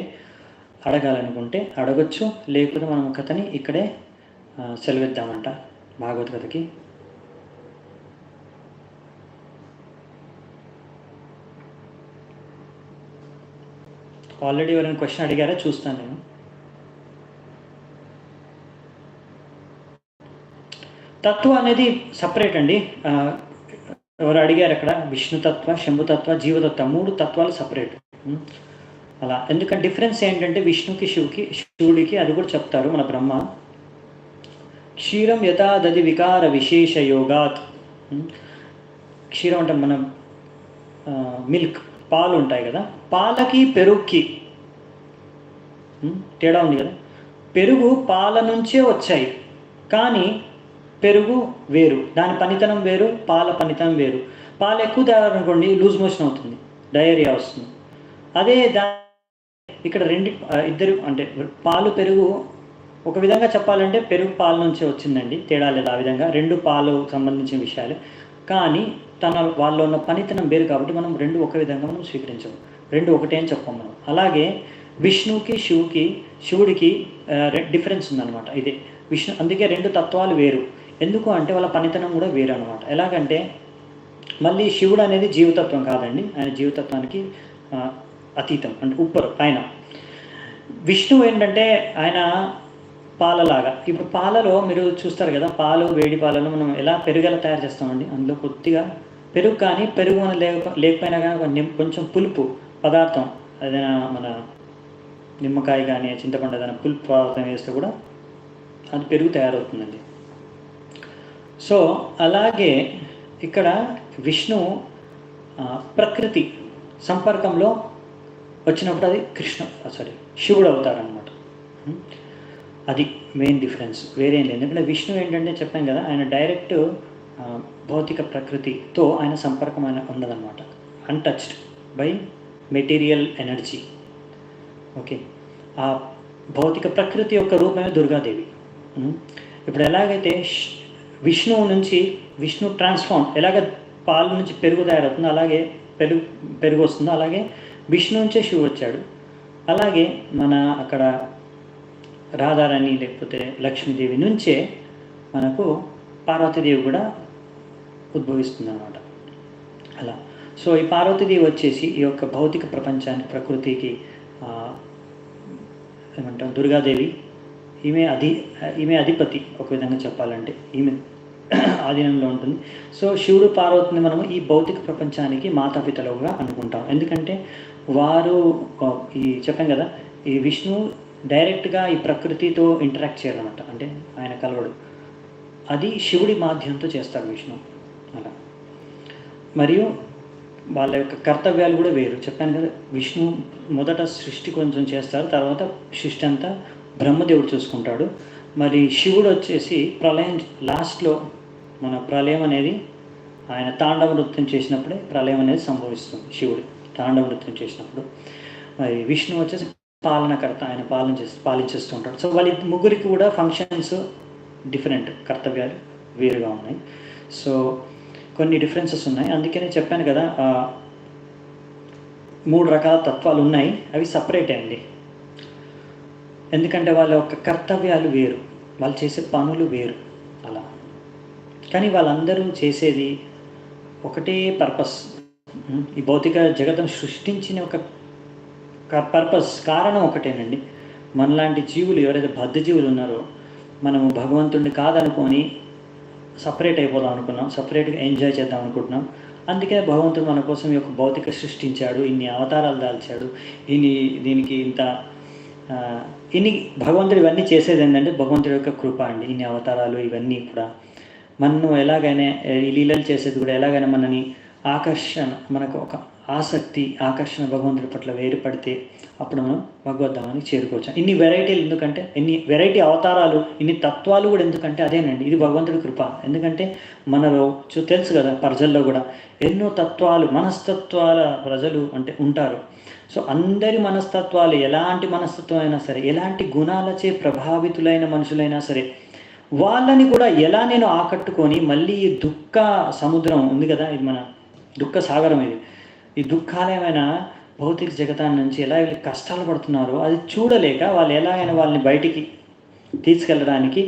అడగాలనుకుంటే అడగచ్చు, లేకపోతే మనం కథని ఇక్కడే సెలవిద్దామంట భాగవద్గీతకి. ఆల్రెడీ ఎవరైనా క్వశ్చన్ అడిగారా చూస్తాను నేను. తత్వం అనేది సపరేట్ అండి. ఎవరు అడిగారు అక్కడ, విష్ణుతత్వ, శంభుతత్వ, జీవతత్వ, 3 తత్వాలు సపరేట్. అలా ఎందుకంటే డిఫరెన్స్ ఏంటంటే విష్ణుకి శివుడికి అది కూడా చెప్తారు మన బ్రహ్మ. క్షీరం యథా దది వికార విశేష యోగాత్. క్షీరం అంటే మన మిల్క్, పాలు ఉంటాయి కదా, పాలకి పెరుగుకి తేడా ఉంది కదా. పెరుగు పాల నుంచే వచ్చాయి, కానీ పెరుగు వేరు, దాని పనితనం వేరు, పాల పనితనం వేరు. పాలు ఎక్కువ తాగారనుకోండి లూజ్ మోషన్ అవుతుంది, డయేరియా వస్తుంది. అదే ఇక్కడ ఇద్దరు అంటే పాలు పెరుగు ఒక విధంగా చెప్పాలంటే పెరుగు పాల నుంచే వచ్చిందండి, తేడా లేదు. ఆ విధంగా 2 పాలు సంబంధించిన విషయాలు, కానీ వాళ్ళలో ఉన్న పనితనం వేరు కాబట్టి మనం 2 ఒక విధంగా మనం స్వీకరించము, 2 ఒకటే అని చెప్పాం మనం. అలాగే విష్ణుకి శివుడికి డిఫరెన్స్ ఉందన్నమాట. ఇదే విష్ణు, అందుకే 2 తత్వాలు వేరు. ఎందుకు అంటే వాళ్ళ పనితనం కూడా వేరు అనమాట. ఎలాగంటే మళ్ళీ శివుడు అనేది జీవతత్వం కాదండి, ఆయన జీవతత్వానికి అతీతం, అంటే పైన. విష్ణువు ఏంటంటే ఆయన పాలలాగా. ఇప్పుడు పాలలో మీరు చూస్తారు కదా, పాలు వేడి పాలలో మనం ఎలా పెరుగెలా తయారు చేస్తామండి, అందులో కొద్దిగా పెరుగు, కానీ పెరుగు మన లేకపోయినా కానీ కొంచెం పులుపు పదార్థం, ఏదైనా మన నిమ్మకాయ కానీ చింతపండు ఏదైనా పులుపు పదార్థం వేస్తే కూడా అది పెరుగు తయారవుతుందండి. సో అలాగే ఇక్కడ విష్ణు ప్రకృతి సంపర్కంలో వచ్చినప్పుడు అది శివుడు అవుతారనమాట. అది మెయిన్ డిఫరెన్స్, వేరేం లేదు. ఎందుకంటే విష్ణు ఏంటంటే చెప్పాం కదా, ఆయన డైరెక్ట్ భౌతిక ప్రకృతితో ఆయన సంపర్కం ఆయన ఉండదన్నమాట, untouched by material energy. Okay, ఆ భౌతిక ప్రకృతి యొక్క రూపమే దుర్గాదేవి. ఇప్పుడు ఎలాగైతే విష్ణు ట్రాన్స్ఫార్మ్, ఎలాగ పాలు నుంచి పెరుగు తయారవుతుందో అలాగే పెరుగు వస్తుందో, అలాగే విష్ణు నుంచే శివుడు వచ్చాడు. అలాగే మన అక్కడ రాధారాణి లేకపోతే లక్ష్మీదేవి నుంచే మనకు పార్వతీదేవి కూడా ఉద్భవిస్తుంది అన్నమాట. అలా సో ఈ పార్వతీదేవి వచ్చేసి ఈ యొక్క భౌతిక ప్రపంచానికి, ప్రకృతికి ఏమంటాం దుర్గాదేవి, ఈమె అధిపతి ఒక విధంగా చెప్పాలంటే, ఈమె ఆధీనంలో ఉంటుంది. సో శివుడు పార్వతిని మనము ఈ భౌతిక ప్రపంచానికి మాతాపితలుగా అనుకుంటాం. ఎందుకంటే వారు ఈ చెప్పాం కదా, ఈ విష్ణు డైరెక్ట్గా ఈ ప్రకృతితో ఇంటరాక్ట్ చేయాలన్నమాట, అంటే ఆయన కలవడు. అది శివుడి మాధ్యంతో చేస్తాడు విష్ణు అలా. మరియు వాళ్ళ యొక్క కర్తవ్యాలు కూడా వేరు. చెప్పాను కదా, విష్ణు మొదట సృష్టి కొంచెం చేస్తారు, తర్వాత సృష్టి అంతా బ్రహ్మదేవుడు చూసుకుంటాడు. మరి శివుడు వచ్చేసి ప్రళయం లాస్ట్లో, మన ప్రళయం అనేది ఆయన తాండవ నృత్యం చేసినప్పుడే ప్రళయం అనేది సంభవిస్తుంది. శివుడు తాండవ నృత్యం చేసినప్పుడు. మరి విష్ణు వచ్చేసి పాలనకర్త, ఆయన పాలించేస్తూ ఉంటాడు. సో వాళ్ళ ముగ్గురికి కూడా ఫంక్షన్స్ డిఫరెంట్, కర్తవ్యాలు వేరుగా ఉన్నాయి. సో కొన్ని డిఫరెన్సెస్ ఉన్నాయి. అందుకనే చెప్పాను కదా, 3 రకాల తత్వాలు ఉన్నాయి, అవి సపరేటే అండి. ఎందుకంటే వాళ్ళ యొక్క కర్తవ్యాలు వేరు, వాళ్ళు చేసే పనులు వేరు అలా. కానీ వాళ్ళందరూ చేసేది ఒకటే పర్పస్. ఈ భౌతిక జగత్తును సృష్టించిన ఒక పర్పస్, కారణం ఒకటేనండి. మనలాంటి జీవులు ఎవరైతే బద్ధ జీవులు ఉన్నారో, మనము భగవంతుడిని కాదనుకొని సపరేట్ అయిపోదాం అనుకున్నాం, సపరేట్గా ఎంజాయ్ చేద్దాం అనుకుంటున్నాం. అందుకే భగవంతుడు మన కోసం ఈ యొక్క భౌతిక సృష్టించాడు, ఇన్ని అవతారాలు దాల్చాడు, దీనికి ఇన్ని భగవంతుడు ఇవన్నీ చేసేది ఏంటంటే భగవంతుడి యొక్క కృప అండి. ఇన్ని అవతారాలు ఇవన్నీ కూడా మనను ఎలాగైనా, ఈ లీలలు చేసేది కూడా ఎలాగైనా మనని మనకు ఒక ఆకర్షణ భగవంతుడి పట్ల వేరుపడితే అప్పుడు మనం భగవద్ధామానికి చేరుకోవచ్చు. ఇన్ని వెరైటీలు ఎందుకంటే, ఇన్ని వెరైటీ అవతారాలు, ఇన్ని తత్వాలు కూడా ఎందుకంటే అదేనండి, ఇది భగవంతుడి కృప. ఎందుకంటే మనలో తెలుసు కదా, ప్రజల్లో కూడా ఎన్నో తత్వాలు, మనస్తత్వాల ప్రజలు అంటే ఉంటారు. సో అందరి మనస్తత్వాలు, ఎలాంటి మనస్తత్వం అయినా సరే, ఎలాంటి గుణాలచే ప్రభావితులైన మనుషులైనా సరే, వాళ్ళని కూడా ఎలా నేను ఆకట్టుకొని మళ్ళీ ఈ దుఃఖ సముద్రం ఉంది కదా, ఇది మన దుఃఖ సాగరం, ఈ దుఃఖాలయమైన భౌతిక జగతాన్ని నుంచి ఎలా కష్టాలు పడుతున్నారో అది చూడలేక వాళ్ళు ఎలాగైనా వాళ్ళని బయటికి తీసుకెళ్ళడానికి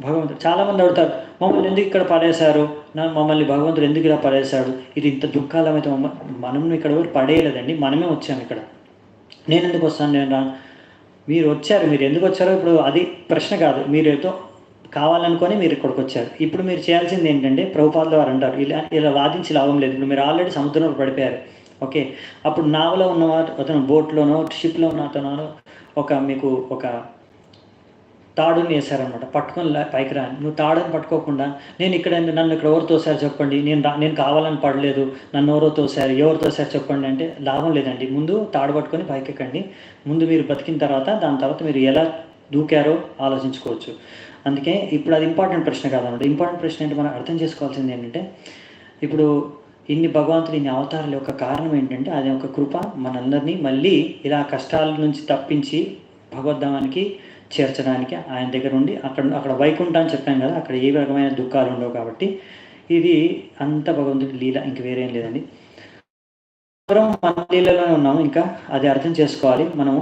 భగవంతుడు. చాలామంది అడుగుతారు, మమ్మల్ని ఎందుకు ఇక్కడ పడేశారు, మమ్మల్ని భగవంతుడు ఎందుకు ఇలా పడేశాడు, ఇది ఇంత దుఃఖాలమైతే మనం ఇక్కడ ఎవరు పడేయలేదండి, మనమే వచ్చాము ఇక్కడ. నేను ఎందుకు వస్తాను, నేను రా, మీరు వచ్చారు, మీరు ఎందుకు వచ్చారో ఇప్పుడు అది ప్రశ్న కాదు. మీరు ఏదో కావాలనుకొని మీరు ఇక్కడికి వచ్చారు. ఇప్పుడు మీరు చేయాల్సింది ఏంటంటే, ప్రభుపాదుల వారు అంటారు, ఇలా వాదించి లాభం లేదు. ఇప్పుడు మీరు ఆల్రెడీ సముద్రంలో పడిపోయారు, ఓకే. అప్పుడు నావలో ఉన్నవారు, అతను బోట్లోనో షిప్లో ఉన్న అతను మీకు ఒక తాడుని వేశారనమాట, పట్టుకొని పైకి రాని. నువ్వు తాడుని పట్టుకోకుండా నన్ను ఇక్కడ ఎవరు తోసారు చెప్పండి, నేను కావాలని పడలేదు, నన్ను ఎవరో తోసారు, ఎవరు తోసారు చెప్పండి అంటే లాభం లేదండి. ముందు తాడు పట్టుకొని పైకి ఎక్కండి. ముందు మీరు బతికిన తర్వాత, దాని తర్వాత మీరు ఎలా దూకారో ఆలోచించుకోవచ్చు. అందుకే ఇప్పుడు అది ఇంపార్టెంట్ ప్రశ్న కాదన్నమాట. ఇంపార్టెంట్ ప్రశ్న ఏంటి, మనం అర్థం చేసుకోవాల్సింది ఏంటంటే, ఇప్పుడు ఇన్ని అవతారాల యొక్క కారణం ఏంటంటే, అది ఒక కృప. మనందరినీ మళ్ళీ ఇలా కష్టాల నుంచి తప్పించి భగవద్ధామానికి చేర్చడానికి ఆయన దగ్గర ఉండి, అక్కడ వైకుంఠం అని చెప్పాను కదా, అక్కడ ఏ రకమైన దుఃఖాలు ఉండవు. కాబట్టి ఇది అంత భగవంతుడి లీల, ఇంక వేరేం లేదండి. మన లీలలోనే ఉన్నాము, ఇంకా అది అర్థం చేసుకోవాలి. మనము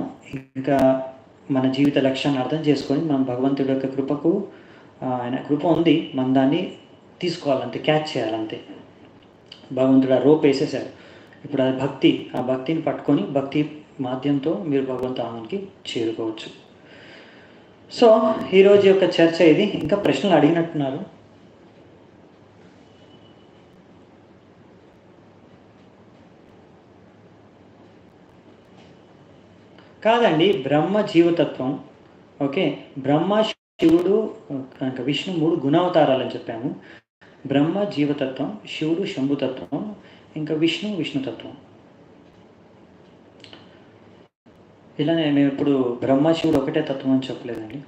ఇంకా మన జీవిత లక్ష్యాన్ని అర్థం చేసుకొని మనం భగవంతుడి యొక్క కృపకు, ఆయన కృప ఉంది, మన దాన్ని తీసుకోవాలంతే, క్యాచ్ చేయాలంతే. భగవంతుడు ఆ రోప్ వేసేసారు, ఇప్పుడు అది భక్తి. ఆ భక్తిని పట్టుకొని భక్తి మాధ్యంతో మీరు భగవంతునికి చేరుకోవచ్చు. సో ఈరోజు యొక్క చర్చ ఇది. ఇంకా ప్రశ్నలు అడిగినట్టున్నారు. కాదండి, బ్రహ్మ జీవతత్వం, ఓకే. బ్రహ్మ, శివుడు, ఇంకా విష్ణు 3 గుణావతారాలని చెప్పాము. బ్రహ్మ జీవతత్వం, శివుడు శంభుతత్వం, ఇంకా విష్ణుతత్వం. ఇలానే మేము ఇప్పుడు బ్రహ్మ శివుడు ఒకటే తత్వం అని చెప్పలేదండి.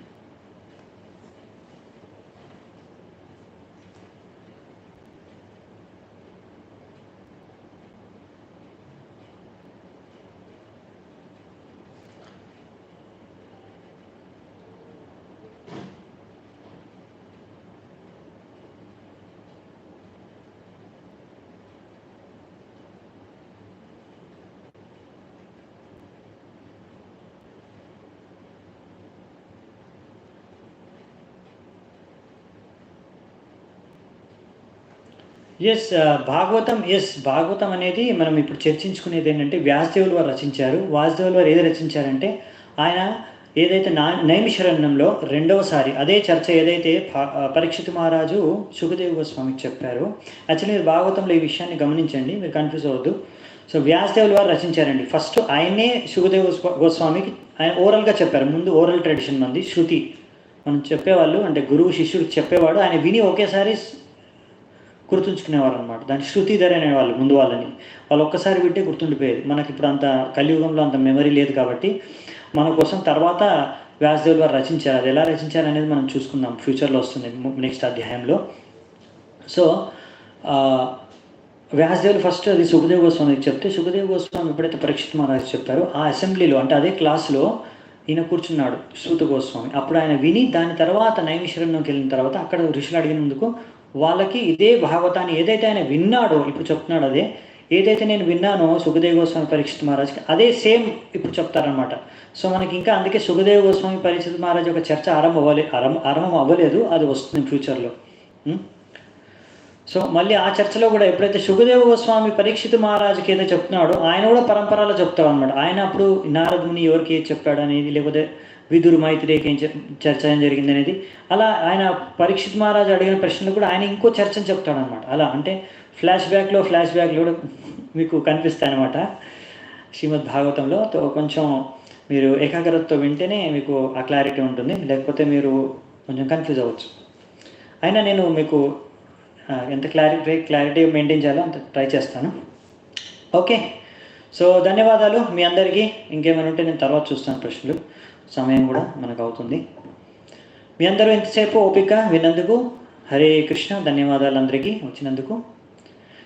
భాగవతం అనేది మనం ఇప్పుడు చర్చించుకునేది ఏంటంటే, వ్యాసదేవులు వారు రచించారు. వ్యాసదేవులు వారు ఏది రచించారంటే, ఆయన ఏదైతే నైమిషారణ్యంలో రెండవసారి అదే చర్చ ఏదైతే పరీక్షిత్ మహారాజు సుఖదేవ్ గోస్వామికి చెప్పారో, యాక్చువల్లీ మీరు భాగవతంలో ఈ విషయాన్ని గమనించండి, మీరు కన్ఫ్యూజ్ అవ్వద్దు. సో వ్యాసదేవులు వారు రచించారండి. ఫస్ట్ ఆయనే సుఖదేవ్ గోస్వామికి ఆయన ఓరల్గా చెప్పారు. ముందు ఓరల్ ట్రెడిషన్ మంది, శృతి, మనం చెప్పేవాళ్ళు, అంటే గురువు శిష్యుడికి చెప్పేవాడు, ఆయన విని ఒకేసారి గుర్తుంచుకునేవారు అనమాట. దాన్ని శృతిధర అనేవాళ్ళు ముందు వాళ్ళని. వాళ్ళు ఒక్కసారి వింటే గుర్తుండిపోయేది. మనకి ఇప్పుడు అంత కలియుగంలో అంత మెమరీ లేదు కాబట్టి మన కోసం తర్వాత వ్యాసదేవులు వారు రచించారు. అది ఎలా రచించారు అనేది మనం చూసుకుందాం, ఫ్యూచర్లో వస్తుంది నెక్స్ట్ అధ్యాయంలో. సో వ్యాసదేవులు ఫస్ట్ అది సుఖదేవ్ గోస్వామికి చెప్తే, సుఖదేవ్ గోస్వామి ఎప్పుడైతే పరీక్షిత్ మహారాజ్ చెప్పారో ఆ అసెంబ్లీలో, అంటే అదే క్లాస్లో ఈయన కూర్చున్నాడు సూత గోస్వామి. అప్పుడు ఆయన విని దాని తర్వాత నైమిషరణ్యంకి వెళ్ళిన తర్వాత అక్కడ ఋషులు అడిగినందుకు వాళ్ళకి ఇదే భాగవతాన్ని ఏదైతే ఆయన విన్నాడో, ఇప్పుడు చెప్తున్నాడు అదే, ఏదైతే నేను విన్నానో సుఖదేవ్ గోస్వామి పరీక్షిత్ మహారాజ్కి అదే సేమ్ ఇప్పుడు చెప్తారనమాట. సో మనకి ఇంకా అందుకే సుఖదేవ్ గోస్వామి పరీక్షిత్ మహారాజ్ యొక్క చర్చ ఆరంభం అవ్వలేదు, అది వస్తుంది ఫ్యూచర్లో. సో మళ్ళీ ఆ చర్చలో కూడా ఎప్పుడైతే సుఖదేవ గోస్వామి పరీక్షిత్ మహారాజుకి ఏదో చెప్తున్నాడో ఆయన కూడా పరంపరలో చెప్తాడు అనమాట. ఆయన అప్పుడు నారదుని ఎవరికి ఏది చెప్పాడు అనేది, లేకపోతే విదురు మైత్రేయకి ఏం చర్చ ఏం జరిగింది అనేది, అలా ఆయన పరీక్షిత్ మహారాజు అడిగిన ప్రశ్నలు కూడా ఆయన ఇంకో చర్చను చెప్తాడు అనమాట. అలా అంటే ఫ్లాష్ బ్యాక్లో కూడా మీకు కనిపిస్తాయి అనమాట శ్రీమద్ భాగవతంలో. కొంచెం మీరు ఏకాగ్రతతో వింటేనే మీకు ఆ క్లారిటీ ఉంటుంది, లేకపోతే మీరు కొంచెం కన్ఫ్యూజ్ అవ్వచ్చు. అయినా నేను మీకు ఎంత క్లారిటీ మెయింటైన్ చేయాలో అంత ట్రై చేస్తాను. ఓకే, సో ధన్యవాదాలు మీ అందరికీ. ఇంకేమైనా ఉంటే నేను తర్వాత చూస్తాను ప్రశ్నలు, సమయం కూడా మనకు అవుతుంది. మీ అందరూ ఎంతసేపు ఓపిక విన్నందుకు హరే కృష్ణ. ధన్యవాదాలు అందరికీ వచ్చినందుకు.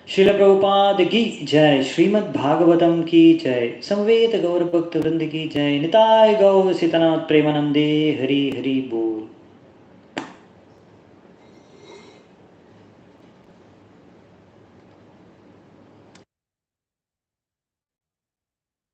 శ్రీల ప్రభుపాద్ की जय, श्रीमद् भागवतम की जय, समवेत गौर भक्त वृंद की जय, निताय गौ सीतनाथ प्रेमानंदे हरि हरि बोल.